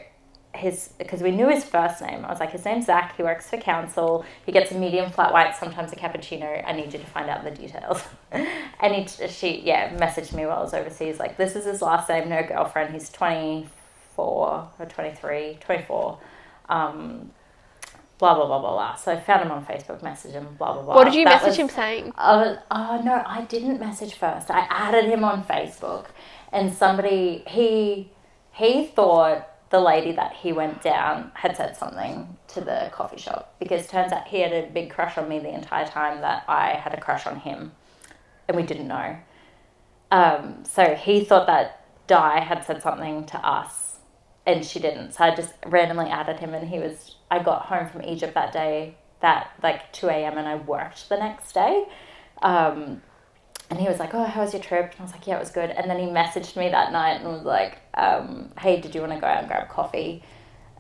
Speaker 3: because we knew his first name. I was like, his name's Zach, he works for council, he gets a medium flat white, sometimes a cappuccino, I need you to find out the details. And she messaged me while I was overseas, like, this is his last name, no girlfriend, he's 25 24 or 23, 24. Blah, blah, blah, blah, blah. So I found him on Facebook, messaged him, blah, blah, blah.
Speaker 2: What did you message him saying?
Speaker 3: No, I didn't message first. I added him on Facebook, and somebody, he thought the lady that he went down had said something to the coffee shop, because turns out he had a big crush on me the entire time that I had a crush on him, and we didn't know. So he thought that Di had said something to us, and she didn't. So I just randomly added him, and I got home from Egypt that day, like 2 a.m, and I worked the next day. And he was like, oh, how was your trip? And I was like, yeah, it was good. And then he messaged me that night and was like, hey, did you want to go out and grab coffee?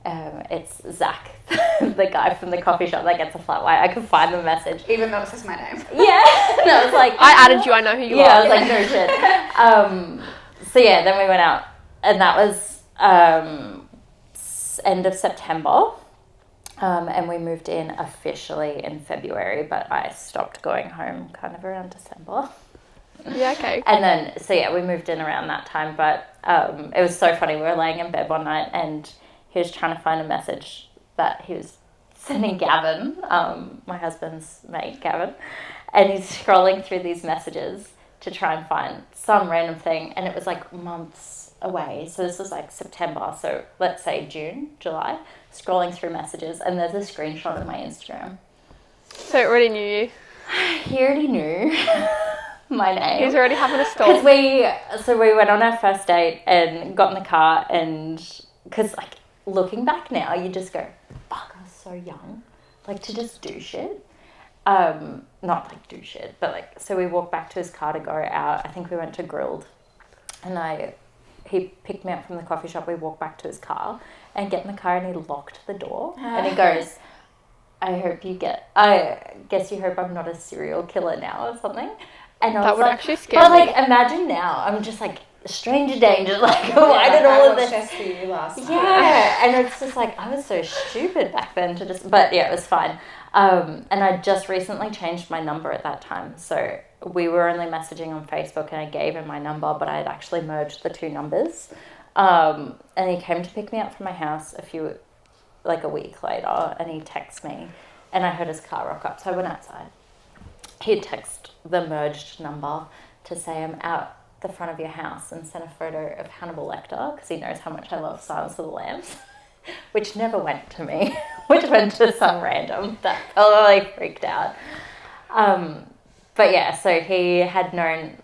Speaker 3: It's Zach, the guy from the coffee shop that gets a flat white. I could find the message.
Speaker 1: Even though it says my name.
Speaker 3: Yeah. And I was like...
Speaker 2: I added you, I know who you are.
Speaker 3: Yeah, I was like, no shit. So yeah, then we went out. And that was end of September. And we moved in officially in February, but I stopped going home kind of around December.
Speaker 2: Yeah, okay.
Speaker 3: And then, so yeah, we moved in around that time, but it was so funny. We were laying in bed one night and he was trying to find a message that he was sending Gavin, my husband's mate, Gavin, and he's scrolling through these messages to try and find some random thing, and it was like months away. So this was like September, so let's say June, July, scrolling through messages, and there's a screenshot of my Instagram.
Speaker 2: So he already knew you.
Speaker 3: He already knew my name.
Speaker 2: He was already having a stalk.
Speaker 3: Because we went on our first date and got in the car, and because like looking back now, you just go, fuck, I was so young, like to just do shit. Not like do shit, but like, so we walked back to his car to go out. I think we went to Grilled, and he picked me up from the coffee shop. We walked back to his car and get in the car, and he locked the door and he goes, I guess you hope I'm not a serial killer now or something. And I was
Speaker 2: that would
Speaker 3: like,
Speaker 2: actually scare
Speaker 3: but
Speaker 2: me.
Speaker 3: like imagine now, I'm just like stranger danger, like why did all of this?
Speaker 1: Just for you last night.
Speaker 3: Yeah, and it's just like I was so stupid back then to just, but yeah, it was fine. And I just recently changed my number at that time, so we were only messaging on Facebook, and I gave him my number, but I had actually merged the two numbers. And he came to pick me up from my house a week later, and he texted me, and I heard his car rock up, so I went outside. He'd text the merged number to say I'm out the front of your house, and sent a photo of Hannibal Lecter, because he knows how much I love Silence of the Lambs, which never went to me, which went to some random that probably freaked out. But yeah, so he had known,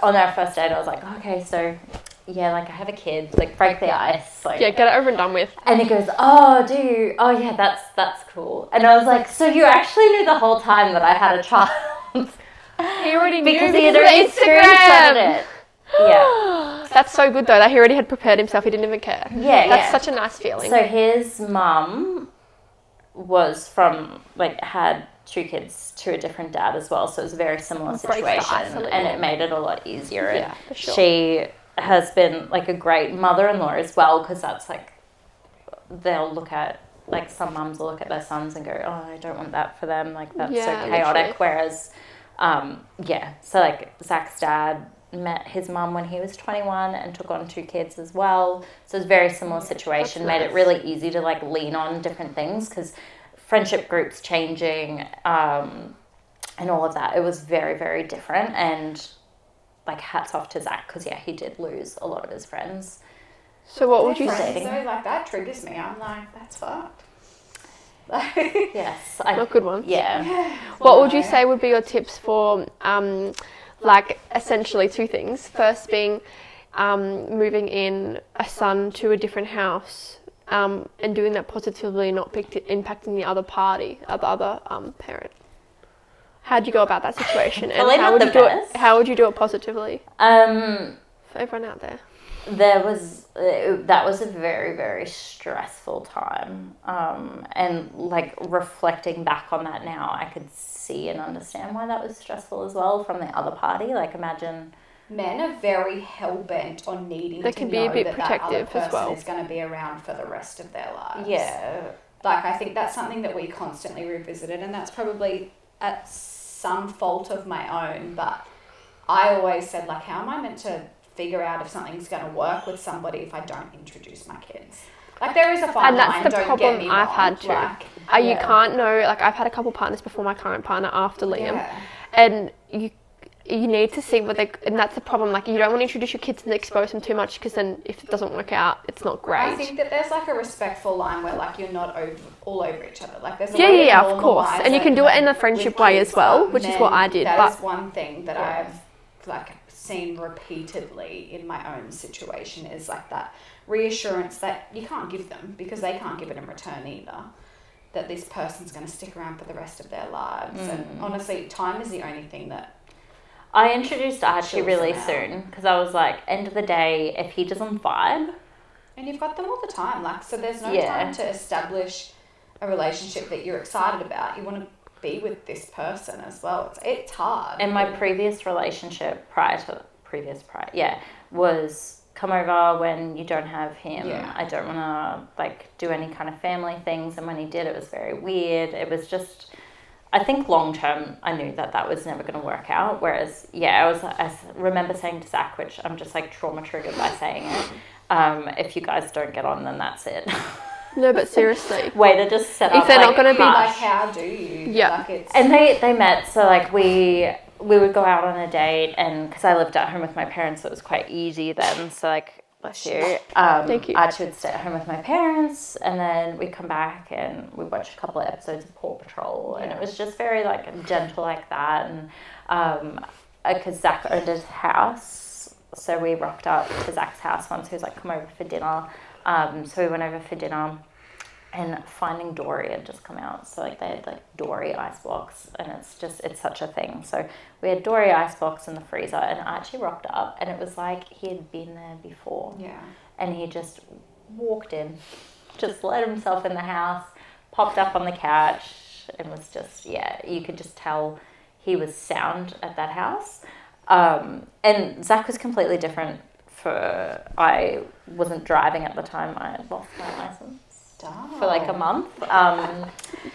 Speaker 3: on our first date, I was like, okay, so yeah, like I have a kid, like break the ice. Like,
Speaker 2: yeah, get it over and done with.
Speaker 3: And he goes, oh, do you? Oh yeah, that's cool. And I was like, so you actually knew the whole time that I had a child?
Speaker 2: He already knew
Speaker 3: because he had already screenshotted it. Yeah.
Speaker 2: That's so good though, that he already had prepared himself, he didn't even care.
Speaker 3: Yeah,
Speaker 2: That's such a nice feeling.
Speaker 3: So his mum was had two kids to a different dad as well, so it was a very similar situation, and it made it a lot easier.
Speaker 2: Yeah, for sure.
Speaker 3: She has been like a great mother-in-law as well, because that's like, they'll look at, like some mums will look at their sons and go, oh, I don't want that for them, like that's so chaotic. Literally. Whereas so like Zach's dad met his mum when he was 21 and took on two kids as well, so it's a very similar situation. Made it really easy to like lean on different things, because friendship groups changing and all of that, it was very, very different. And like hats off to Zach, because he did lose a lot of his friends.
Speaker 2: So what would you say?
Speaker 1: So like that triggers me. I'm like, that's fucked.
Speaker 3: Yes,
Speaker 2: Not good one.
Speaker 3: Yeah.
Speaker 2: What would you say would be your tips for like essentially two things? First being moving in a son to a different house, and doing that positively, not impacting the other party, the other parent. How do you go about that situation? And how would you do it positively? For everyone out there.
Speaker 3: That was a very, very stressful time. And like reflecting back on that now, I could see and understand why that was stressful as well from the other party. Like imagine...
Speaker 1: Men are very hell-bent on needing to
Speaker 2: can be a bit
Speaker 1: that
Speaker 2: protective
Speaker 1: other
Speaker 2: as well.
Speaker 1: person is going to be around for the rest of their lives.
Speaker 3: Yeah.
Speaker 1: Like, I think that's something that we constantly revisited, and that's probably at some fault of my own, but I always said, like, how am I meant to figure out if something's going to work with somebody if I don't introduce my kids. Like, there is a fine
Speaker 2: and that's
Speaker 1: line,
Speaker 2: the
Speaker 1: don't
Speaker 2: problem
Speaker 1: get me
Speaker 2: I've
Speaker 1: wrong.
Speaker 2: had too.
Speaker 1: Like,
Speaker 2: You can't know, like, I've had a couple partners before my current partner after Liam,
Speaker 1: yeah.
Speaker 2: and you need to see what and that's the problem, like, you don't want to introduce your kids and expose them too much, because then if it doesn't work out, it's not great.
Speaker 1: I think that there's like a respectful line where like you're not all over each other. Like there's a way to
Speaker 2: of course, and you can do it in a friendship way as well, which is what I did.
Speaker 1: That is one thing that I've like seen repeatedly in my own situation, is like that reassurance that you can't give them, because they can't give it in return either, that this person's going to stick around for the rest of their lives. And honestly, time is the only thing that
Speaker 3: I introduced Archie really soon, because I was like, end of the day, if he doesn't vibe.
Speaker 1: And you've got them all the time, like, so there's no time to establish a relationship that you're excited about. You want to be with this person as well. It's hard.
Speaker 3: And my previous relationship was come over when you don't have him.
Speaker 1: Yeah.
Speaker 3: I don't want to like do any kind of family things. And when he did, it was very weird. It was just, I think long term, I knew that was never going to work out. Whereas, I remember saying to Zach, which I'm just like trauma triggered by saying it, if you guys don't get on, then that's it.
Speaker 2: No, but seriously.
Speaker 3: Way to just set up.
Speaker 2: If they're not going to be
Speaker 1: like, how do you?
Speaker 2: Yeah.
Speaker 1: Like, it's...
Speaker 3: And they met, so like we would go out on a date, and because I lived at home with my parents, so it was quite easy then. So like, bless you.
Speaker 2: Thank you.
Speaker 3: Archie would stay at home with my parents, and then we'd come back and we watch a couple of episodes of Paw Patrol, and it was just very like gentle like that. And because Zach owned his house, so we rocked up to Zach's house once. He was like, come over for dinner. So we went over for dinner, and Finding Dory had just come out. So like they had like Dory ice blocks, and it's such a thing. So we had Dory ice blocks in the freezer, and Archie rocked up, and it was like he had been there before.
Speaker 1: Yeah.
Speaker 3: And he just walked in, just let himself in the house, popped up on the couch, and was just, you could just tell he was sound at that house. And Zach was completely different. I wasn't driving at the time. I had lost my license for like a month.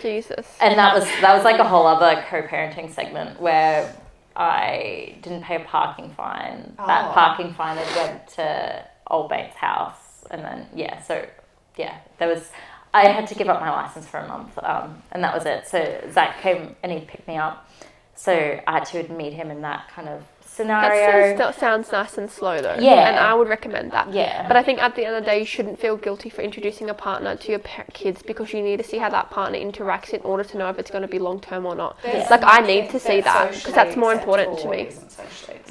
Speaker 2: Jesus.
Speaker 3: And that was like a whole other co-parenting segment where I didn't pay a parking fine. Oh. That parking fine had went to old mate's house, and then I had to give up my license for a month, and that was it. So Zach came and he picked me up. So I had to meet him in that kind of scenario.
Speaker 2: That sounds nice and slow though.
Speaker 3: Yeah.
Speaker 2: And I would recommend that.
Speaker 3: Yeah.
Speaker 2: But I think at the end of the day, you shouldn't feel guilty for introducing a partner to your kids, because you need to see how that partner interacts in order to know if it's going to be long term or not. Like, I need to see that, because that's more important to me.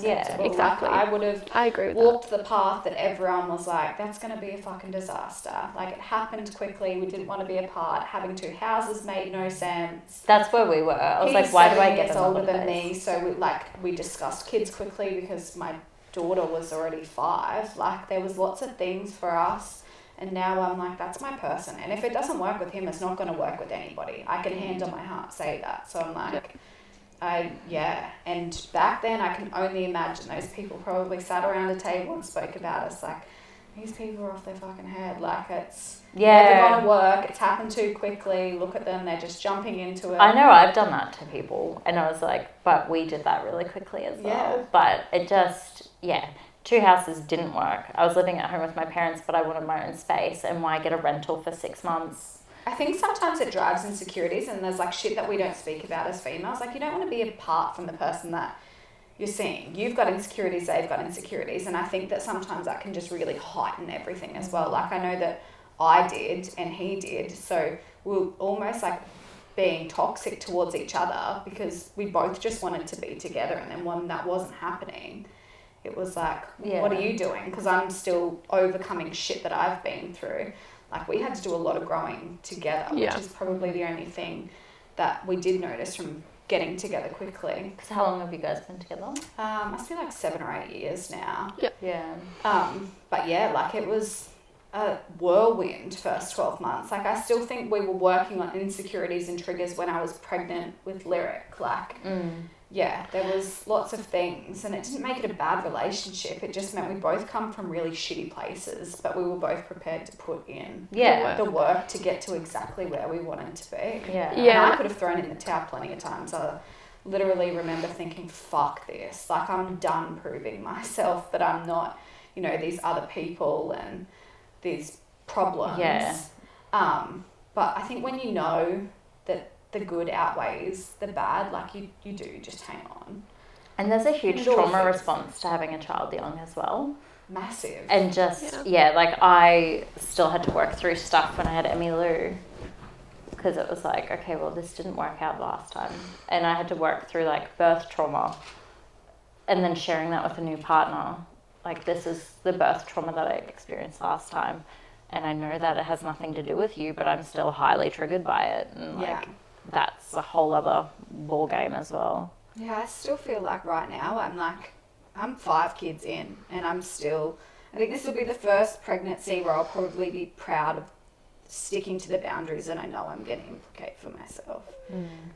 Speaker 1: Yeah,
Speaker 2: exactly.
Speaker 1: Like,
Speaker 2: I agree with
Speaker 1: walked the path that everyone was like, that's going to be a fucking disaster. Like, it happened quickly. We didn't want to be apart. Having two houses made no sense.
Speaker 3: That's where we were. I was like, why do I get
Speaker 1: older than me? So we discussed kids quickly, because my daughter was already 5. Like, there was lots of things for us, and now I'm like, that's my person, and if it doesn't work with him, it's not going to work with anybody. I can hand on my heart say that. So I'm like, and back then I can only imagine those people probably sat around a table and spoke about us like, these people are off their fucking head, like, it's never gonna work, it's happened too quickly, look at them, they're just jumping into it.
Speaker 3: I know, I've done that to people, and I was like, but we did that really quickly as well. But it just, two houses didn't work. I was living at home with my parents, but I wanted my own space, and why get a rental for 6 months?
Speaker 1: I think sometimes it drives insecurities, and there's like shit that we don't speak about as females. Like, you don't want to be apart from the person that you're seeing. You've got insecurities, they've got insecurities, and I think that sometimes that can just really heighten everything as well. Like, I know that I did and he did, so we're almost like being toxic towards each other because we both just wanted to be together, and then when that wasn't happening, it was like, what are you doing? Because I'm still overcoming shit that I've been through. Like, we had to do a lot of growing together, which is probably the only thing that we did notice from getting together quickly.
Speaker 3: Because how long have you guys been together?
Speaker 1: Must be like 7 or 8 years now.
Speaker 2: Yep.
Speaker 3: Yeah.
Speaker 1: But yeah, like, it was a whirlwind first 12 months. Like, I still think we were working on insecurities and triggers when I was pregnant with Lyric. Like, there was lots of things, and it didn't make it a bad relationship. It just meant we both come from really shitty places, but we were both prepared to put in the work to get to exactly where we wanted to be.
Speaker 3: Yeah.
Speaker 1: And I could have thrown in the towel plenty of times. literally remember thinking, fuck this. Like, I'm done proving myself that I'm not, you know, these other people and these problems.
Speaker 3: Yeah.
Speaker 1: But I think when you know that the good outweighs the bad, like, you do just hang on.
Speaker 3: And there's a huge
Speaker 1: Endorphins.
Speaker 3: trauma response to having a child young as well.
Speaker 1: Massive.
Speaker 3: And just, like, I still had to work through stuff when I had Emmy Lou, because it was like, okay, well, this didn't work out last time. And I had to work through, like, birth trauma and then sharing that with a new partner. Like, this is the birth trauma that I experienced last time. And I know that it has nothing to do with you, but I'm still highly triggered by it. And, like, that's a whole other ball game as well.
Speaker 1: Yeah, I still feel like right now I'm 5 kids in, and I think this will be the first pregnancy where I'll probably be proud of sticking to the boundaries that I know I'm going to implicate for myself.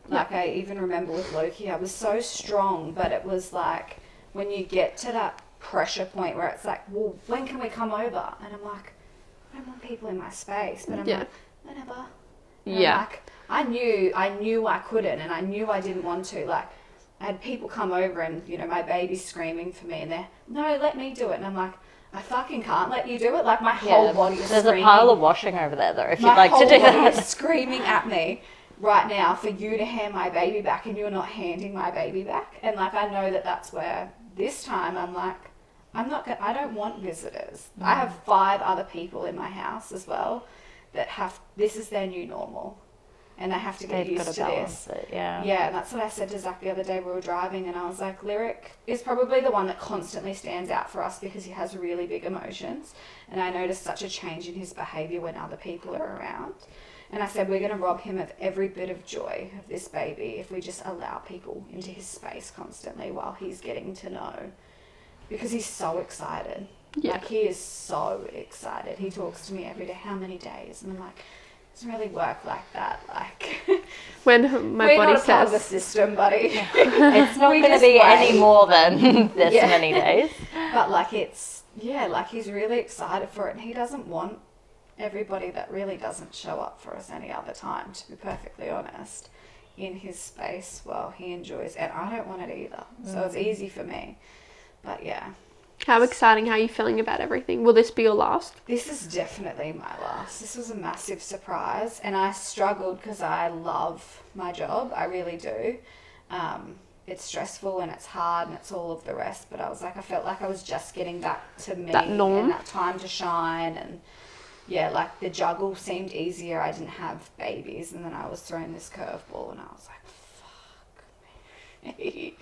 Speaker 1: Like, I even remember with Loki, I was so strong, but it was like, when you get to that pressure point where it's like, well, when can we come over? And I'm like, I don't want people in my space, but I'm like, whenever. And I'm like, I knew I couldn't, and I knew I didn't want to. Like, I had people come over and, you know, my baby's screaming for me, and they're, no, let me do it. And I'm like, I fucking can't let you do it. Like, my whole body is
Speaker 3: There's
Speaker 1: screaming.
Speaker 3: a pile of washing over there, though, if you'd
Speaker 1: My
Speaker 3: like to
Speaker 1: whole
Speaker 3: do
Speaker 1: body
Speaker 3: that.
Speaker 1: is screaming at me right now for you to hand my baby back, and you're not handing my baby back. And, like, I know that that's where this time I'm like, I don't want visitors. I have 5 other people in my house as well that this is their new normal. And they have to get used to this. Yeah, and that's what I said to Zach the other day. We were driving, and I was like, Lyric is probably the one that constantly stands out for us because he has really big emotions. And I noticed such a change in his behaviour when other people are around. And I said, we're going to rob him of every bit of joy of this baby if we just allow people into his space constantly while he's getting to know. Because he's so excited.
Speaker 2: Yeah.
Speaker 1: Like, he is so excited. He talks to me every day, how many days? And I'm like, it doesn't really work like that. Like,
Speaker 2: when my
Speaker 1: we're
Speaker 2: body
Speaker 1: not a part of the
Speaker 2: says
Speaker 1: system, buddy.
Speaker 3: It's not going to be any more than this many days.
Speaker 1: But, like, like, he's really excited for it, and he doesn't want everybody that really doesn't show up for us any other time, to be perfectly honest, in his space while he enjoys, and I don't want it either. So it's easy for me. But yeah.
Speaker 2: How exciting. How are you feeling about everything? Will this be your last?
Speaker 1: This is definitely my last. This was a massive surprise, and I struggled because I love my job. I really do. It's stressful and it's hard and it's all of the rest, but I felt like I was just getting back to me
Speaker 2: that norm.
Speaker 1: And that time to shine. And yeah, like, the juggle seemed easier. I didn't have babies, and then I was thrown this curveball, and I was like, fuck me.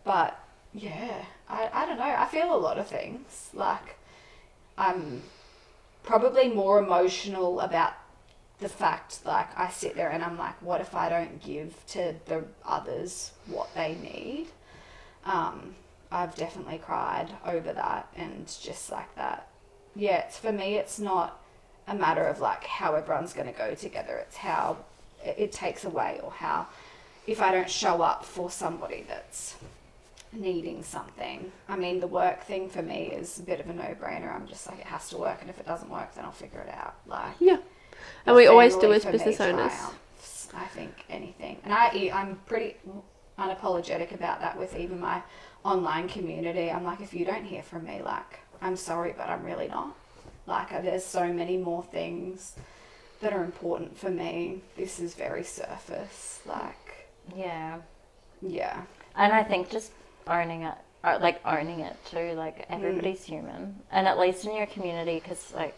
Speaker 1: But yeah, I don't know. I feel a lot of things. Like, I'm probably more emotional about the fact, like, I sit there and I'm like, what if I don't give to the others what they need? I've definitely cried over that, and just like that. Yeah, for me, it's not a matter of, like, how everyone's going to go together. It's how it takes away, or how, if I don't show up for somebody that's needing something. I mean, the work thing for me is a bit of a no-brainer. I'm just like, it has to work, and if it doesn't work, then I'll figure it out. Like,
Speaker 2: yeah, and we always do as business owners.
Speaker 1: I think anything, and I'm pretty unapologetic about that with even my online community. I'm like, if you don't hear from me, like, I'm sorry, but I'm really not. Like, there's so many more things that are important for me. This is very surface. Like, yeah.
Speaker 3: And I think just owning it too, like, everybody's human, and at least in your community, because, like,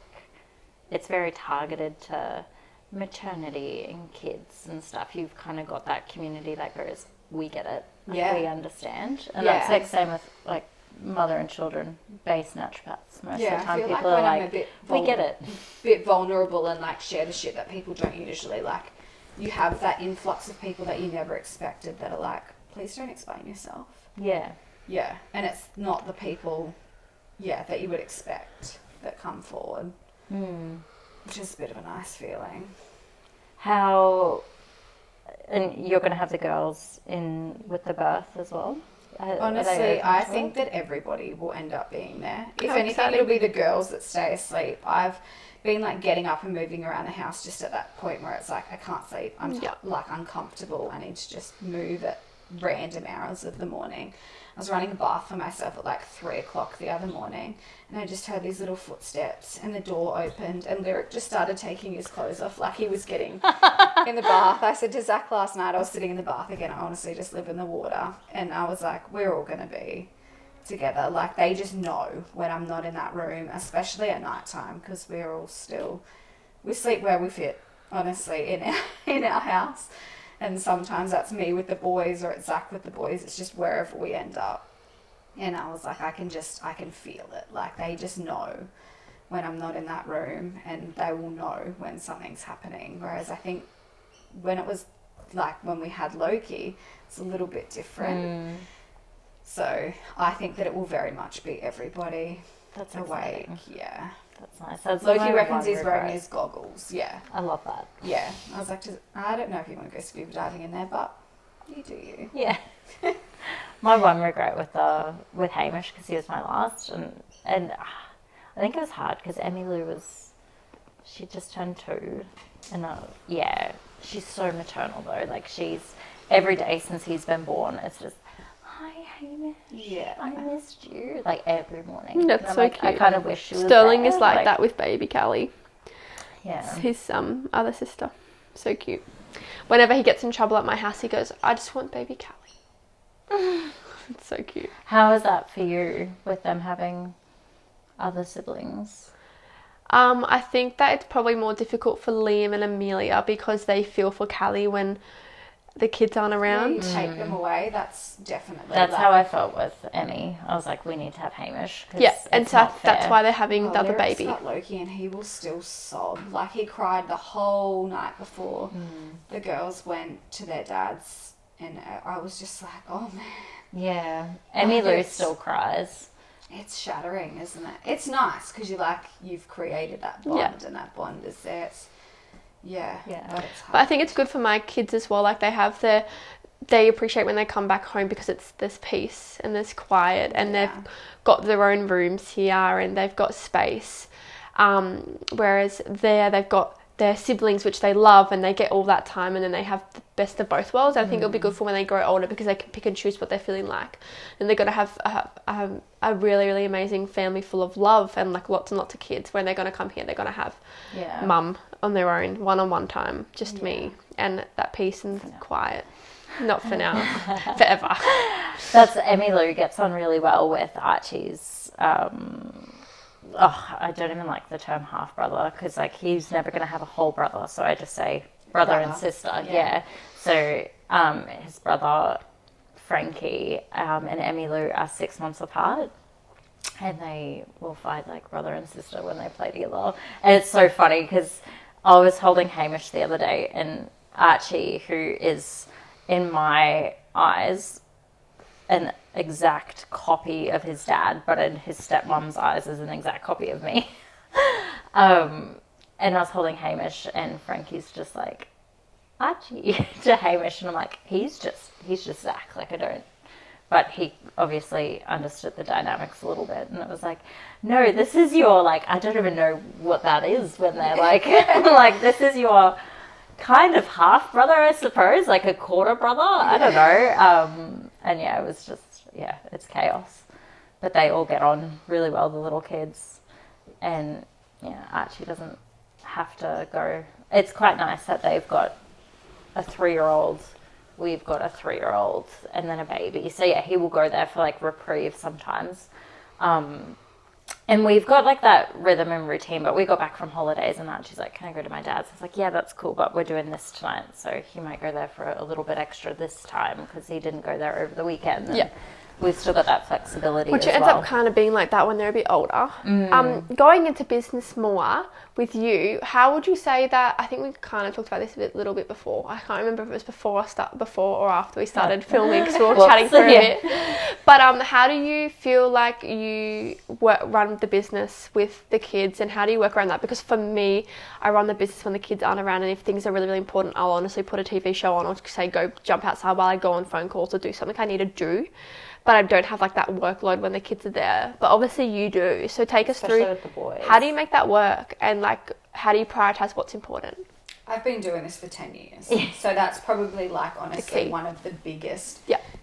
Speaker 3: it's very targeted to maternity and kids and stuff. You've kind of got that community that goes, we get it, like, we understand. And that's like same with, like, mother and children based naturopaths. Most of the time people are like, we get it.
Speaker 1: Bit vulnerable and, like, share the shit that people don't usually, like, you have that influx of people that you never expected that are like, please don't explain yourself. Yeah, and it's not the people, that you would expect that come forward, which is a bit of a nice feeling.
Speaker 3: And you're going to have the girls in with the birth as well?
Speaker 1: Honestly, I think that everybody will end up being there. If anything,
Speaker 2: exciting.
Speaker 1: it'll be the girls that stay asleep. I've been like getting up and moving around the house just at that point where it's like I can't sleep. I'm like uncomfortable. I need to just move at random hours of the morning. I was running a bath for myself at like 3 o'clock the other morning, and I just heard these little footsteps, and the door opened, and Lyric just started taking his clothes off like he was getting in the bath. I said to Zach last night, I was sitting in the bath again, I honestly just live in the water, and I was like, we're all going to be together. Like, they just know when I'm not in that room, especially at night time, because we're all still, we sleep where we fit, honestly, in our house. And sometimes that's me with the boys, or it's Zach with the boys. It's just wherever we end up. And I was like, I can feel it. Like, they just know when I'm not in that room, and they will know when something's happening. Whereas I think when it was like when we had Loki, it's a little bit different. So I think that it will very much be everybody.
Speaker 3: That's
Speaker 1: awake.
Speaker 3: exciting.
Speaker 1: Yeah.
Speaker 3: That's nice. That's
Speaker 1: Loki reckons he's wearing his goggles. Yeah.
Speaker 3: I love that.
Speaker 1: Yeah. I was like, I don't know if you want to go scuba diving in there, but you do you.
Speaker 3: Yeah. My one regret with Hamish, because he was my last, and I think it was hard because Emmylou she just turned 2, and she's so maternal though. Like, she's every day since he's been born, it's just, hi Hamish, I missed you, like every morning.
Speaker 2: That's so cute.
Speaker 3: I kind of wish she was
Speaker 2: Sterling
Speaker 3: there.
Speaker 2: is like that with baby Callie.
Speaker 3: Yeah.
Speaker 2: His other sister. So cute. Whenever he gets in trouble at my house, he goes, I just want baby Callie. It's so cute.
Speaker 3: How is that for you with them having other siblings?
Speaker 2: I think that it's probably more difficult for Liam and Amelia because they feel for Callie when the kids aren't around.
Speaker 1: You take them away, that's definitely...
Speaker 3: That's how I felt with Emmy. I was like, we need to have Hamish.
Speaker 2: Yeah, and so that's why they're having the other baby.
Speaker 1: Got Loki, and he will still sob. Like, he cried the whole night before the girls went to their dad's, and I was just like, oh man.
Speaker 3: Yeah. Emmylou still cries.
Speaker 1: It's shattering, isn't it? It's nice because you've created that bond, and that bond is there. It's, but it's hard.
Speaker 2: But I think it's good for my kids as well. Like, they appreciate when they come back home because there's peace and there's quiet, and they've got their own rooms here and they've got space. Whereas they've got their siblings, which they love, and they get all that time, and then they have the best of both worlds. I think it'll be good for when they grow older because they can pick and choose what they're feeling like, and they're going to have a really, really amazing family full of love and like lots and lots of kids. When they're going to come here, they're going to have mum on their own, one-on-one time, just me, and that peace and quiet. Not for now, forever.
Speaker 3: That's Emmylou gets on really well with Archie's. I don't even like the term half brother because like he's never going to have a whole brother, so I just say brother and sister. Yeah. So his brother Frankie and Emmylou are 6 months apart, and they will fight like brother and sister when they play together. And it's so funny because I was holding Hamish the other day, and Archie, who is in my eyes an exact copy of his dad, but in his stepmom's eyes is an exact copy of me. And I was holding Hamish, and Frankie's just like, Archie, to Hamish, and I'm like, he's just Zach, like I don't. But he obviously understood the dynamics a little bit, and it was like, no, this is your, like, I don't even know what that is when they're like, like, this is your kind of half brother, I suppose, like a quarter brother, I don't know. And it was just, it's chaos. But they all get on really well, the little kids. And Archie doesn't have to go. It's quite nice that they've got a 3-year-old, we've got a 3-year-old, and then a baby. So he will go there for like reprieve sometimes. And we've got like that rhythm and routine, but we got back from holidays and Archie's like, can I go to my dad's? I was like, yeah, that's cool, but we're doing this tonight. So he might go there for a little bit extra this time because he didn't go there over the weekend. And we've still got that flexibility
Speaker 2: Which
Speaker 3: as
Speaker 2: ends
Speaker 3: well.
Speaker 2: up kind of being like that when they're a bit older. Going into business more with you, how would you say that, I think we kind of talked about this a little bit before. I can't remember if it was before or after we started filming because we were chatting for a bit. But how do you feel like you run the business with the kids, and how do you work around that? Because for me, I run the business when the kids aren't around, and if things are really, really important, I'll honestly put a TV show on or say go jump outside while I go on phone calls or do something I need to do. but I don't have like that workload when the kids are there. But obviously you do. So take us
Speaker 3: Especially
Speaker 2: through,
Speaker 3: with the boys.
Speaker 2: how do you make that work, and like how do you prioritize what's important?
Speaker 1: I've been doing this for 10 years. So that's probably like honestly one of the biggest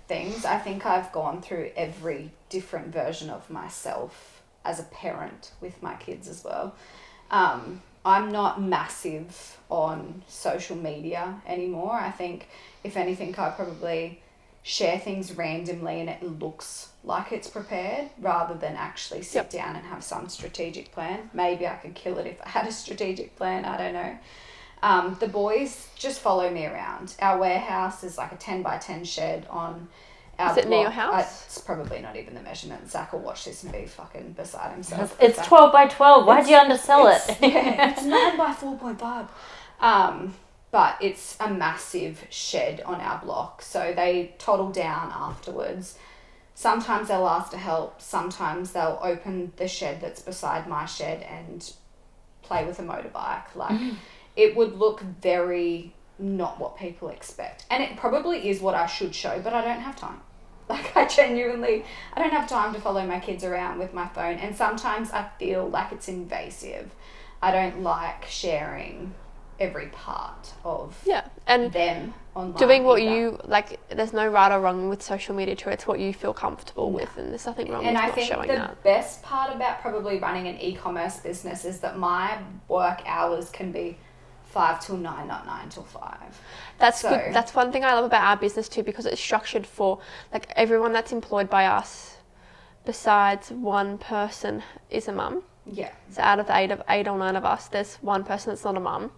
Speaker 1: things. I think I've gone through every different version of myself as a parent with my kids as well. I'm not massive on social media anymore. I think if anything, I probably share things randomly and it looks like it's prepared rather than actually sit down and have some strategic plan. Maybe I could kill it if I had a strategic plan. I don't know. The boys just follow me around. Our warehouse is like a 10 by 10 shed on our block.
Speaker 2: Is it near your house?
Speaker 1: It's probably not even the measurement. Zach will watch this and be fucking beside himself.
Speaker 3: It's 12 by 12. Why'd you undersell it?
Speaker 1: Yeah, it's 9 by 4.5. But it's a massive shed on our block. So they toddle down afterwards. Sometimes they'll ask to help. Sometimes they'll open the shed that's beside my shed and play with a motorbike. Like, it would look very not what people expect. And it probably is what I should show, but I don't have time. Like, I don't have time to follow my kids around with my phone. And sometimes I feel like it's invasive. I don't like sharing every part of
Speaker 2: and
Speaker 1: them online.
Speaker 2: Doing what you like. There's no right or wrong with social media too. It's what you feel comfortable with, and there's nothing wrong with not showing that.
Speaker 1: And I think the best part about probably running an e-commerce business is that my work hours can be 5 till 9, not 9 till 5.
Speaker 2: That's good. That's one thing I love about our business too, because it's structured for like everyone that's employed by us, besides one person, is a mum.
Speaker 1: Yeah.
Speaker 2: So out of the 8 or 9 of us, there's one person that's not a mum.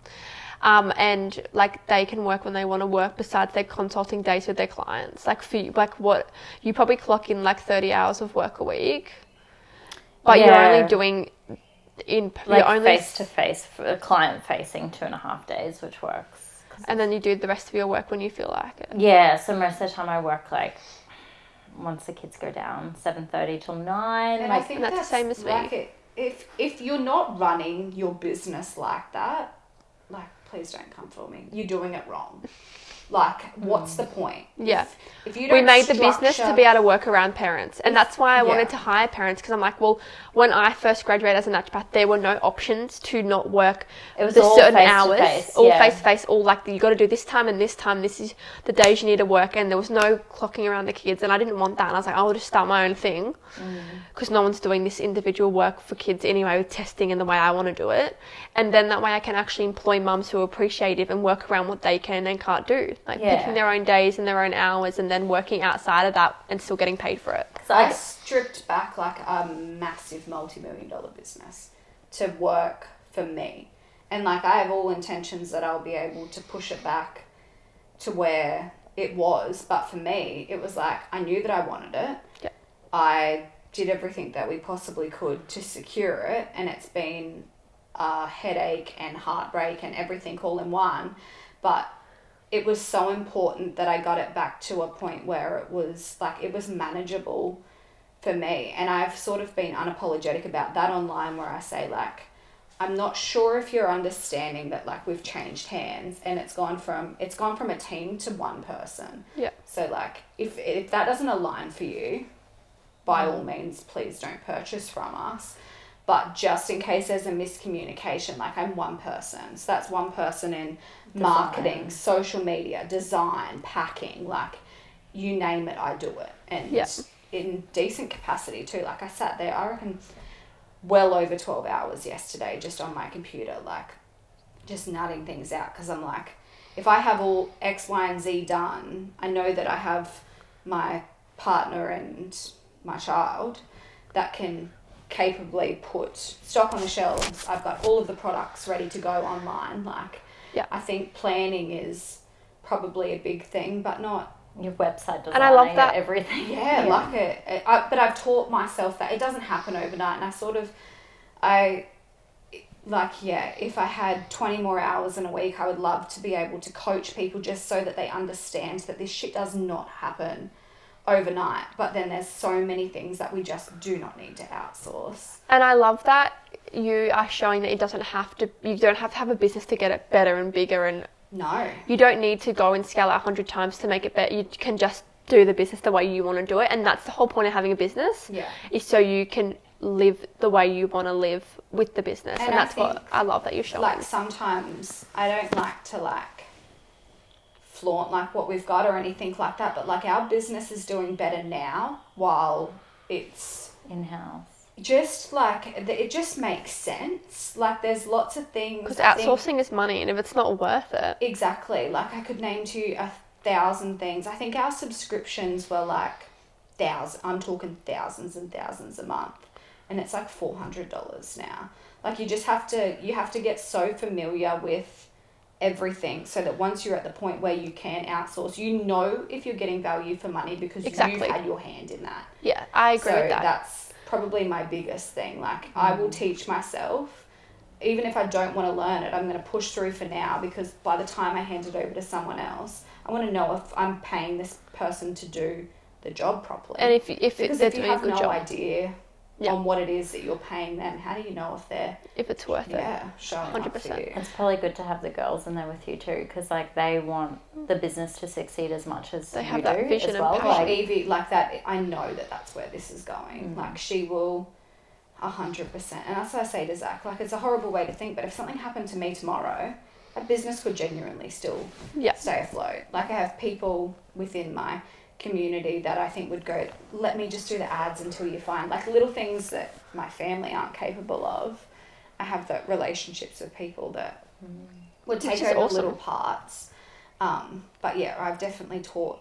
Speaker 2: And like they can work when they want to work besides their consulting days with their clients. Like for you, like what you probably clock in like 30 hours of work a week, but you're only doing
Speaker 3: face to face for client facing 2.5 days, which works.
Speaker 2: And then you do the rest of your work when you feel like it.
Speaker 3: Yeah. So most of the time I work like once the kids go down 7:30 till 9.
Speaker 1: And I think
Speaker 2: that's the same as me.
Speaker 1: Like if you're not running your business like that, like, please don't come for me. You're doing it wrong. Like, what's the point?
Speaker 2: Yeah.
Speaker 1: If you don't
Speaker 2: we made the business to be able to work around parents. And that's why I wanted to hire parents, because I'm like, well, when I first graduated as a naturopath, there were no options to not work certain hours. All face to face, all like, you got to do this time and this time. This is the days you need to work. And there was no clocking around the kids. And I didn't want that. And I was like, I'll just start my own thing, because no one's doing this individual work for kids anyway with testing and the way I want to do it. And then that way I can actually employ mums who are appreciative and work around what they can and can't do. Like picking their own days and their own hours, and then working outside of that and still getting paid for it.
Speaker 1: So I stripped back like a massive multi-million-dollar business to work for me. And like, I have all intentions that I'll be able to push it back to where it was. But for me, it was like, I knew that I wanted it.
Speaker 2: Yeah.
Speaker 1: I did everything that we possibly could to secure it. And it's been a headache and heartbreak and everything all in one. But it was so important that I got it back to a point where it was manageable for me. And I've sort of been unapologetic about that online, where I say, like, I'm not sure if you're understanding that, like, we've changed hands and it's gone from a team to one person.
Speaker 2: Yeah.
Speaker 1: So like, if that doesn't align for you, by all means, please don't purchase from us. But just in case there's a miscommunication, like, I'm one person. So that's one person in marketing, social media, design, packing, like, you name it, I do it. And in decent capacity too. Like, I sat there, I reckon, well over 12 hours yesterday just on my computer, like, just nutting things out. Because I'm like, if I have all X, Y, and Z done, I know that I have my partner and my child that can capably put stock on the shelves. I've got all of the products ready to go online. Like, I think planning is probably a big thing, but not
Speaker 3: your website design.
Speaker 2: And I love that.
Speaker 3: Everything.
Speaker 1: Like it. But I've taught myself that it doesn't happen overnight. And if I had 20 more hours in a week, I would love to be able to coach people just so that they understand that this shit does not happen overnight. But then there's so many things that we just do not need to outsource. And
Speaker 2: I love that you are showing that you don't have to have a business to get it better and bigger, and
Speaker 1: no,
Speaker 2: you don't need to go and scale it 100 times to make it better. You can just do the business the way you want to do it. And that's the whole point of having a business, is so you can live the way you want to live with the business. And that's what I love that you're showing.
Speaker 1: Like, sometimes I don't like to like flaunt like what we've got or anything like that, but like our business is doing better now while it's
Speaker 3: in-house.
Speaker 1: Just like it just makes sense. Like, there's lots of things,
Speaker 2: because outsourcing is money, and if it's not worth it,
Speaker 1: exactly, like I could name to you 1,000 things. I think our subscriptions were like I'm talking thousands and thousands a month, and it's like $400 now. Like, you have to get so familiar with everything so that once you're at the point where you can outsource, you know if you're getting value for money because you've had your hand in that.
Speaker 2: Yeah, I agree with that.
Speaker 1: That's probably my biggest thing. Like, I will teach myself, even if I don't want to learn it, I'm going to push through for now, because by the time I hand it over to someone else, I want to know if I'm paying this person to do the job properly.
Speaker 2: And if they're doing a good job,
Speaker 1: idea on what it is that you're paying them, how do you know
Speaker 2: if it's worth it?
Speaker 1: Showing
Speaker 2: 100%.
Speaker 1: up for you.
Speaker 3: It's probably good to have the girls in there with you too, because like they want the business to succeed as much as
Speaker 2: they
Speaker 3: you
Speaker 2: have that
Speaker 3: do
Speaker 2: vision
Speaker 3: as well.
Speaker 2: and passion.
Speaker 1: Like, Evie, like that, I know that that's where this is going. Like, she will 100%. And that's what I say to Zach. Like, it's a horrible way to think, but if something happened to me tomorrow, a business could genuinely still stay afloat. Like, I have people within my community that I think would go, let me just do the ads until you find, like, little things that my family aren't capable of. I have the relationships with people that would take over little parts. But yeah, I've definitely taught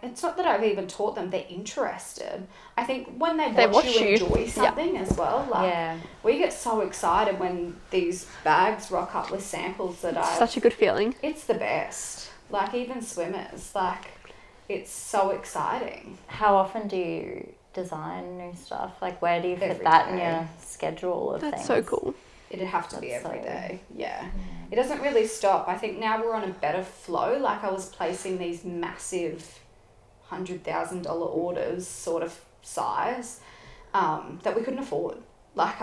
Speaker 1: it's not that I've even taught them, they're interested. I think when they watch you enjoy something as well, like, we get so excited when these bags rock up with samples that
Speaker 2: such a good feeling.
Speaker 1: It's the best. Like, even swimmers, like, it's so exciting.
Speaker 3: How often do you design new stuff? Like, where do you fit that in your schedule of things?
Speaker 2: That's so cool.
Speaker 1: It'd have to be every day. Yeah. It doesn't really stop. I think now we're on a better flow. Like, I was placing these massive $100,000 orders sort of size that we couldn't afford. Like,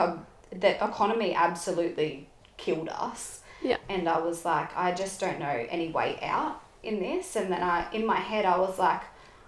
Speaker 1: the economy absolutely killed us.
Speaker 2: Yeah.
Speaker 1: And I was like, I just don't know any way out in this. And then in my head, I was like,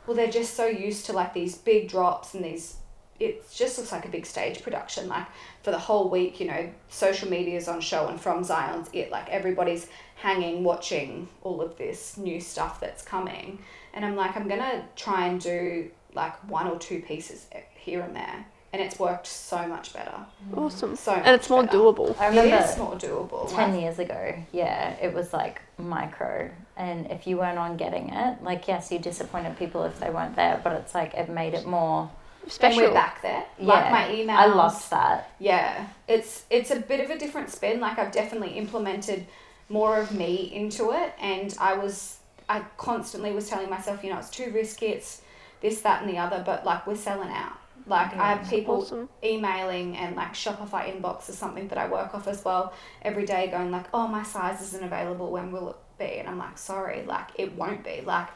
Speaker 1: well, they're just so used to like these big drops and it just looks like a big stage production. Like, for the whole week, you know, social media's on show, and From Zion's it. Like, everybody's hanging, watching all of this new stuff that's coming. And I'm like, I'm going to try and do like 1 or 2 pieces here and there. And it's worked so much better.
Speaker 2: Awesome.
Speaker 1: So much
Speaker 2: and it's more
Speaker 1: better.
Speaker 2: doable.
Speaker 3: I remember
Speaker 1: it is more doable.
Speaker 3: 10 years ago, it was like micro. And if you weren't on getting it, like, yes, you disappointed people if they weren't there, but it's like, it made it more
Speaker 2: special.
Speaker 1: And we're back there. Like, my emails.
Speaker 3: I loved that.
Speaker 1: Yeah. It's a bit of a different spin. Like, I've definitely implemented more of me into it. And I constantly was telling myself, you know, it's too risky. It's this, that, and the other. But like, we're selling out. Like, I have people emailing, and like Shopify inbox is something that I work off as well every day, going like, oh, my size isn't available. When will it be? And I'm like, sorry, like, it won't be. Like,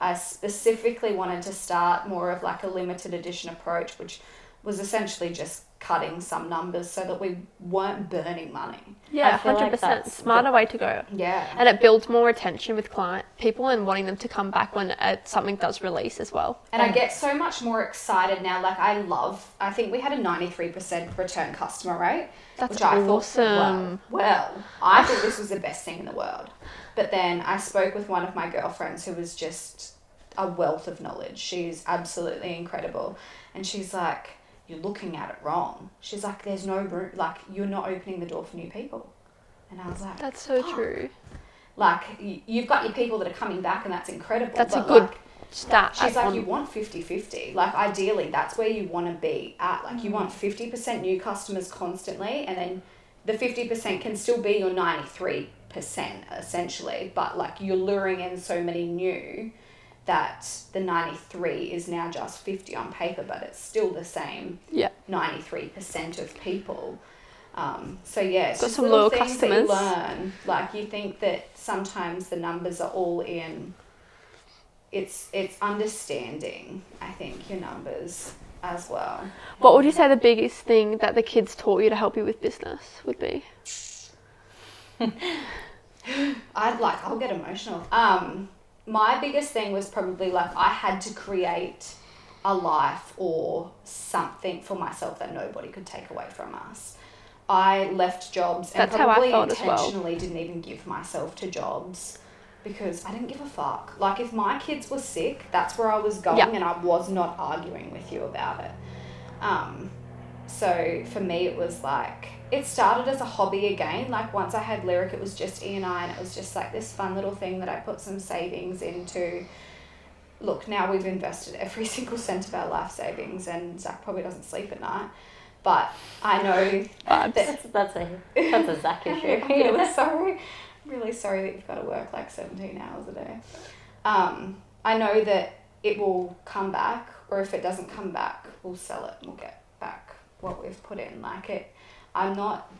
Speaker 1: I specifically wanted to start more of like a limited edition approach, which was essentially just cutting some numbers so that we weren't burning money.
Speaker 2: Yeah, 100%. Smarter way to go.
Speaker 1: Yeah.
Speaker 2: And it builds more retention with people and wanting them to come back when something does release as well.
Speaker 1: And I get so much more excited now. Like, I think we had a 93% return customer rate.
Speaker 2: That's
Speaker 1: which I
Speaker 2: awesome.
Speaker 1: Well, I thought this was the best thing in the world. But then I spoke with one of my girlfriends who was just a wealth of knowledge. She's absolutely incredible. And she's like, you're looking at it wrong. She's like, there's no room, like, you're not opening the door for new people. And I was like,
Speaker 2: that's so true.
Speaker 1: Like, you've got your people that are coming back, and that's incredible.
Speaker 2: That's a good stat.
Speaker 1: She's like, you want 50-50. Like, ideally, that's where you want to be at. Like, you want 50% new customers constantly, and then the 50% can still be your 93%, essentially. But, like, you're luring in so many new that the 93 is now just 50 on paper, but it's still the same 93% of people. So yeah, it's
Speaker 2: got
Speaker 1: just
Speaker 2: some
Speaker 1: little
Speaker 2: loyal
Speaker 1: things
Speaker 2: customers.
Speaker 1: that you learn. Like, you think that sometimes the numbers are all in. It's understanding, I think, your numbers as well.
Speaker 2: What would you say the biggest thing that the kids taught you to help you with business would be?
Speaker 1: I'll get emotional. my biggest thing was probably like I had to create a life or something for myself that nobody could take away from us. I left jobs and
Speaker 2: That's how I
Speaker 1: probably
Speaker 2: felt as well.
Speaker 1: intentionally didn't even give myself to jobs because I didn't give a fuck. Like if my kids were sick, that's where I was going and I was not arguing with you about it. So for me it was like, it started as a hobby again. Like once I had Lyric, it was just E and I, and it was just like this fun little thing that I put some savings into. Look, now we've invested every single cent of our life savings and Zach probably doesn't sleep at night. But I know
Speaker 3: that's a Zach issue.
Speaker 1: I'm really sorry that you've got to work like 17 hours a day. I know that it will come back, or if it doesn't come back, we'll sell it and we'll get back what we've put in. Like it, I'm not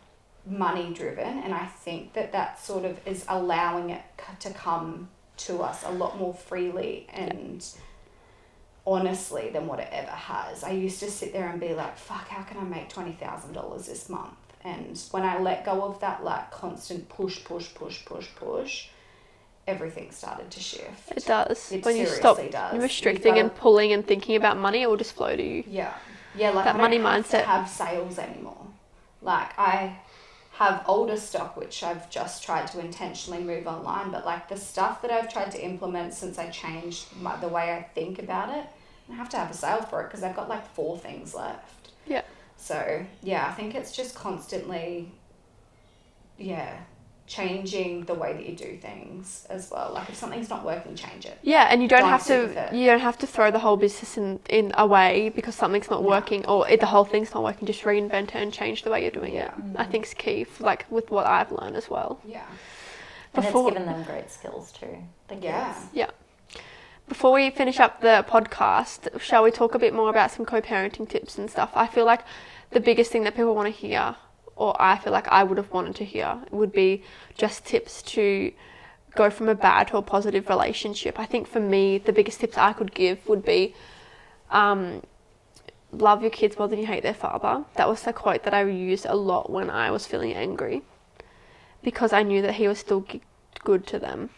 Speaker 1: money driven, and I think that sort of is allowing it to come to us a lot more freely and honestly than what it ever has. I used to sit there and be like, fuck, how can I make $20,000 this month? And when I let go of that like constant push, everything started to shift.
Speaker 2: It does.
Speaker 1: It
Speaker 2: when you
Speaker 1: seriously
Speaker 2: stop
Speaker 1: does.
Speaker 2: restricting and pulling and thinking about money, it will just flow to you.
Speaker 1: Yeah, like
Speaker 2: that
Speaker 1: I
Speaker 2: money
Speaker 1: don't have
Speaker 2: mindset.
Speaker 1: to have sales anymore. Like I have older stock which I've just tried to intentionally move online, but like the stuff that I've tried to implement since I changed the way I think about it, I have to have a sale for it because I've got like 4 things left.
Speaker 2: Yeah.
Speaker 1: So yeah, I think it's just constantly changing the way that you do things as well. Like if something's not working, change it.
Speaker 2: Yeah, and you don't have
Speaker 1: stick with
Speaker 2: to
Speaker 1: it.
Speaker 2: you don't have to throw the whole business in away because something's not working, or the whole thing's not working. Just reinvent it and change the way you're doing it. I think is key, like with what I've learned as well.
Speaker 1: Yeah.
Speaker 3: And it's given them great skills too. The kids.
Speaker 2: Yeah. Before we finish up the podcast, shall we talk a bit more about some co-parenting tips and stuff? I feel like the biggest thing that people want to hear, or I feel like I would have wanted to hear, would be just tips to go from a bad to a positive relationship. I think for me, the biggest tips I could give would be love your kids more than you hate their father. That was the quote that I used a lot when I was feeling angry, because I knew that he was still good to them.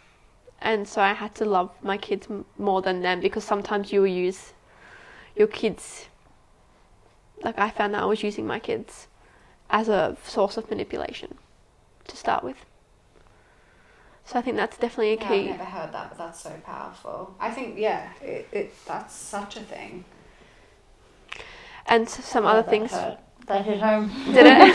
Speaker 2: And so I had to love my kids more than them, because sometimes you will use your kids, like I found that I was using my kids as a source of manipulation to start with. So I think that's definitely a key.
Speaker 1: I've never heard that, but that's so powerful. I think, that's such a thing.
Speaker 2: And some other things.
Speaker 3: That hit home.
Speaker 2: Did it?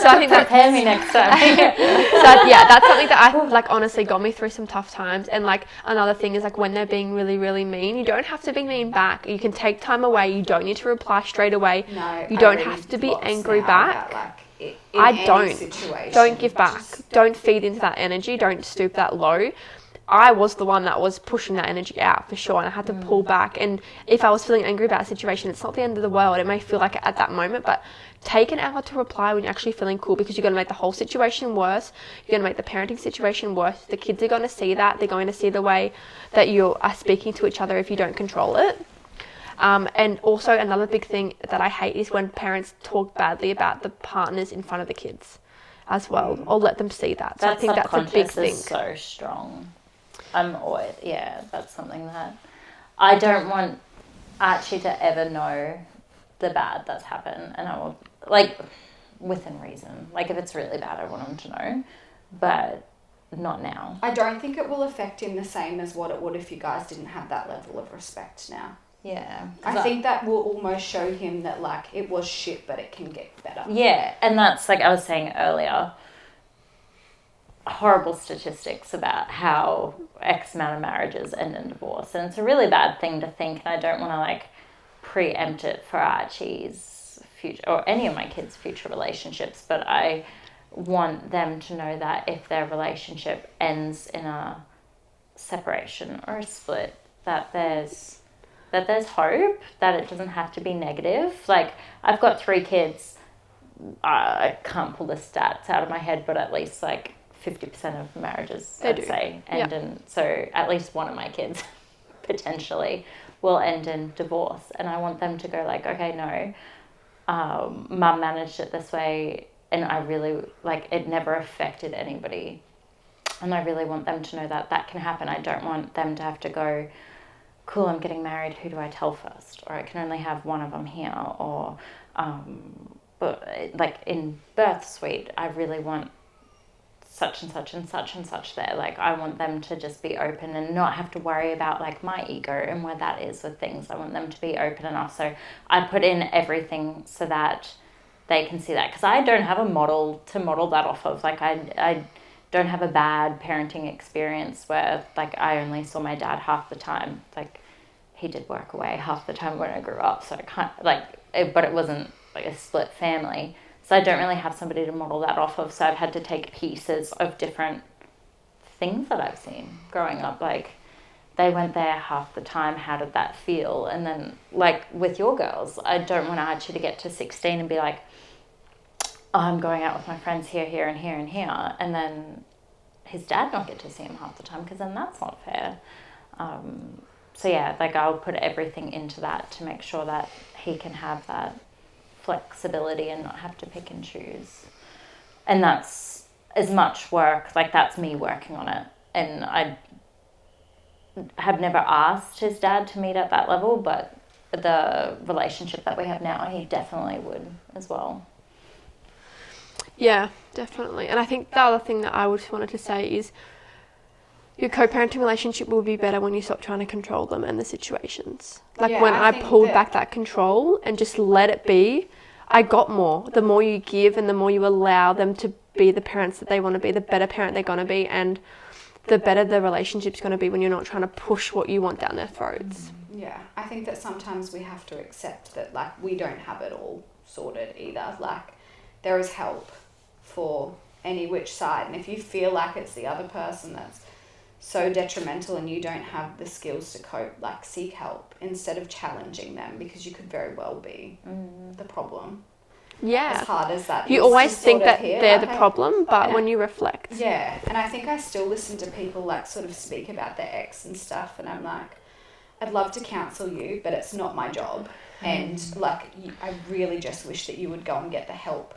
Speaker 2: So I think that
Speaker 3: prepare me next time.
Speaker 2: So yeah, that's something that I like honestly got me through some tough times. And like another thing is like when they're being really, really mean, you don't have to be mean back. You can take time away. You don't need to reply straight away.
Speaker 1: No,
Speaker 2: you don't have to be angry back. Don't give back. Don't feed into that energy. Don't stoop that low. I was the one that was pushing that energy out for sure, and I had to pull back. And if I was feeling angry about a situation, it's not the end of the world. It may feel like it at that moment, but take an hour to reply when you're actually feeling cool, because you're going to make the whole situation worse. You're going to make the parenting situation worse. The kids are going to see that. They're going to see the way that you are speaking to each other if you don't control it. And also another big thing that I hate is when parents talk badly about the partners in front of the kids as well, or let them see that. So I think that's a big thing.
Speaker 3: Is so strong. That's something that I don't want Archie to ever know the bad that's happened, and I will, like, within reason. Like, if it's really bad, I want him to know, but not now.
Speaker 1: I don't think it will affect him the same as what it would if you guys didn't have that level of respect now.
Speaker 3: Yeah.
Speaker 1: I think that will almost show him that, like, it was shit, but it can get better.
Speaker 3: Yeah, and that's, like I was saying earlier, horrible statistics about how X amount of marriages end in divorce, and it's a really bad thing to think, and I don't want to like preempt it for Archie's future or any of my kids' future relationships, but I want them to know that if their relationship ends in a separation or a split, that there's hope, that it doesn't have to be negative. Like, I've got 3 kids, I can't pull the stats out of my head, but at least like 50% of marriages, I'd say, end in, so at least one of my kids potentially will end in divorce. And I want them to go like, okay, no, mum managed it this way, and I really, like, it never affected anybody And I really want them to know that that can happen. I don't want them to have to go, cool, I'm getting married, who do I tell first? Or I can only have one of them here. Or, but like in birth suite, I really want such and such and such and such there. Like, I want them to just be open and not have to worry about like my ego and where that is with things. I want them to be open enough. So I put in everything so that they can see that, because I don't have a model to model that off of. Like, I don't have a bad parenting experience where like I only saw my dad half the time. Like, he did work away half the time when I grew up, so I can't but it wasn't like a split family, so I don't really have somebody to model that off of. So I've had to take pieces of different things that I've seen growing up. Like, they went there half the time, how did that feel? And then like with your girls, I don't want Archie to get to 16 and be like, oh, I'm going out with my friends here, here, and here, and here, and then his dad not get to see him half the time, because then that's not fair. So yeah, like, I'll put everything into that to make sure that he can have that flexibility and not have to pick and choose. And that's as much work, like, that's me working on it. And I have never asked his dad to meet at that level, but the relationship that we have now, he definitely would as well.
Speaker 2: Yeah, definitely. And I think the other thing that I wanted to say is your co-parenting relationship will be better when you stop trying to control them and the situations. Like,
Speaker 1: Yeah,
Speaker 2: when
Speaker 1: I
Speaker 2: I
Speaker 1: think
Speaker 2: pulled
Speaker 1: that-
Speaker 2: back that control and just let it be, I got more. The more you give and the more you allow them to be the parents that they want to be, the better parent they're going to be, and the better the relationship's going to be when you're not trying to push what you want down their throats.
Speaker 1: Yeah, I think that sometimes we have to accept that, like, we don't have it all sorted either. Like, there is help for any which side, and if you feel like it's the other person that's so detrimental and you don't have the skills to cope, like, seek help instead of challenging them, because you could very well be the problem.
Speaker 2: Yeah.
Speaker 1: As hard as that
Speaker 2: You
Speaker 1: is
Speaker 2: always
Speaker 1: to
Speaker 2: think
Speaker 1: sort of
Speaker 2: that
Speaker 1: hear,
Speaker 2: they're
Speaker 1: like,
Speaker 2: the problem, but
Speaker 1: yeah.
Speaker 2: when you reflect.
Speaker 1: Yeah, and I think I still listen to people, like, sort of speak about their ex and stuff, and I'm like, I'd love to counsel you, but it's not my job. And, like, I really just wish that you would go and get the help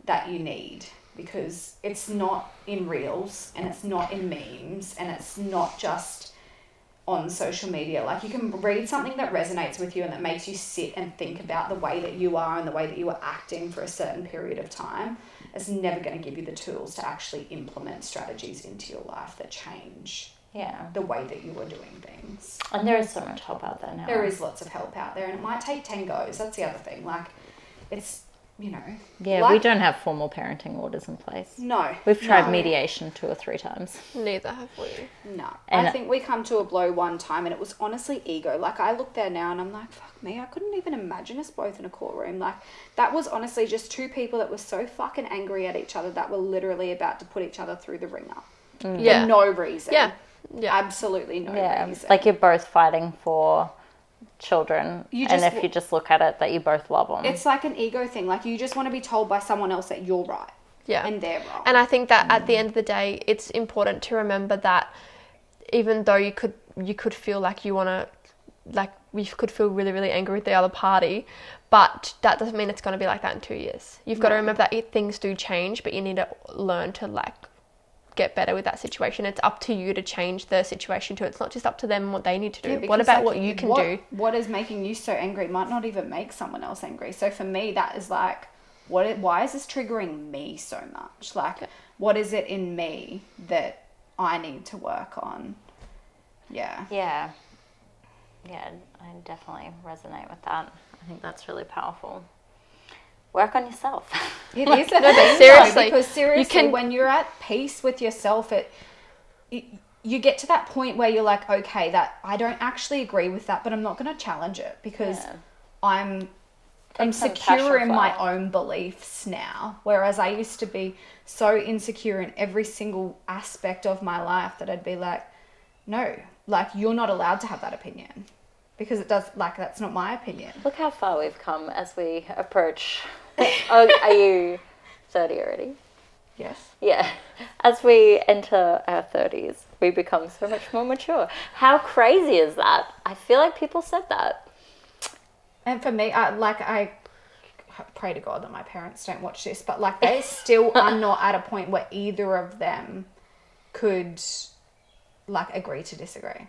Speaker 1: that you need, because it's not in reels and it's not in memes and it's not just on social media. Like, you can read something that resonates with you and that makes you sit and think about the way that you are and the way that you are acting for a certain period of time. It's never going to give you the tools to actually implement strategies into your life that change the way that you are doing things.
Speaker 3: And there is so much help out there now.
Speaker 1: There is lots of help out there, and it might take 10 goes. That's the other thing. Like, it's, you know.
Speaker 3: Yeah,
Speaker 1: like,
Speaker 3: we don't have formal parenting orders in place.
Speaker 1: No.
Speaker 3: We've tried
Speaker 1: no.
Speaker 3: mediation 2 or 3 times.
Speaker 2: Neither have we.
Speaker 1: No.
Speaker 3: And
Speaker 1: I think we come to a blow one time, and it was honestly ego. Like, I look there now and I'm like, fuck me, I couldn't even imagine us both in a courtroom. Like, that was honestly just 2 people that were so fucking angry at each other that were literally about to put each other through the ringer.
Speaker 2: Yeah.
Speaker 1: For no reason.
Speaker 2: Yeah. Yeah.
Speaker 1: Absolutely no reason.
Speaker 3: Like, you're both fighting for children,
Speaker 1: You
Speaker 3: and
Speaker 1: just
Speaker 3: if you just look at it that you both love them.
Speaker 1: It's like an ego thing. Like, you just want to be told by someone else that you're right.
Speaker 2: Yeah.
Speaker 1: And they're wrong.
Speaker 2: And I think that at the end of the day, it's important to remember that even though you could feel like you want to, like, you could feel really, really angry with the other party, but that doesn't mean it's going to be like that in 2 years. You've got to remember that things do change, but you need to learn to, like, get better with that situation. It's up to you to change the situation too. It's not just up to them what they need to do.
Speaker 1: Yeah,
Speaker 2: what about
Speaker 1: like,
Speaker 2: what you can do?
Speaker 1: What is making you so angry might not even make someone else angry. So for me, that is like, why is this triggering me so much? Like, what is it in me that I need to work on? Yeah.
Speaker 3: Yeah, I definitely resonate with that. I think that's really powerful. Work on yourself.
Speaker 1: It is a
Speaker 2: but
Speaker 1: thing,
Speaker 2: seriously,
Speaker 1: though, because seriously,
Speaker 2: you
Speaker 1: when you're at peace with yourself, you get to that point where you're like, okay, that I don't actually agree with that, but I'm not going to challenge it because I'm secure in my own beliefs now. Whereas I used to be so insecure in every single aspect of my life that I'd be like, no, like, you're not allowed to have that opinion. Because it does, like, that's not my opinion.
Speaker 3: Look how far we've come as we approach. Are you 30 already?
Speaker 1: Yes.
Speaker 3: Yeah. As we enter our 30s, we become so much more mature. How crazy is that? I feel like people said that.
Speaker 1: And for me, I pray to God that my parents don't watch this, but, like, they still are not at a point where either of them could like agree to disagree.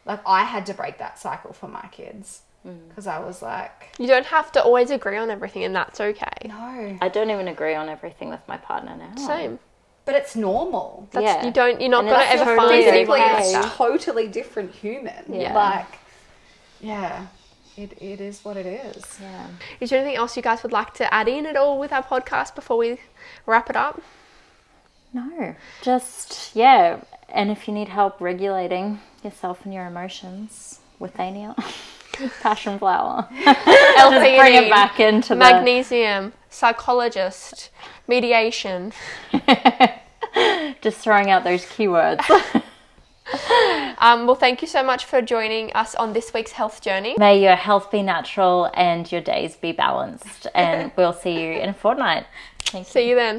Speaker 1: Like I had to break that cycle for my kids because I was like,
Speaker 2: You don't have to always agree on everything, and that's okay.
Speaker 1: no,
Speaker 3: I don't even agree on everything with my partner now.
Speaker 2: Same.
Speaker 1: but it's normal.
Speaker 2: That's,
Speaker 3: Yeah.
Speaker 2: You're not
Speaker 3: And
Speaker 2: going
Speaker 3: it's
Speaker 2: to ever
Speaker 3: totally
Speaker 2: find
Speaker 1: Physically,
Speaker 2: anyone
Speaker 3: okay.
Speaker 2: like
Speaker 1: it's
Speaker 2: that.
Speaker 1: totally different human.
Speaker 3: Yeah.
Speaker 1: Like, yeah, it is what it is.
Speaker 3: Yeah.
Speaker 2: Is there anything else you guys would like to add in at all with our podcast before we wrap it up?
Speaker 3: No, just, yeah. And if you need help regulating yourself and your emotions, Withania, passion flower. Just bring it back into
Speaker 2: magnesium, psychologist, mediation.
Speaker 3: Just throwing out those keywords.
Speaker 2: Well, thank you so much for joining us on this week's health journey.
Speaker 3: May your health be natural and your days be balanced. And we'll see you in a fortnight. Thank you.
Speaker 2: See you then.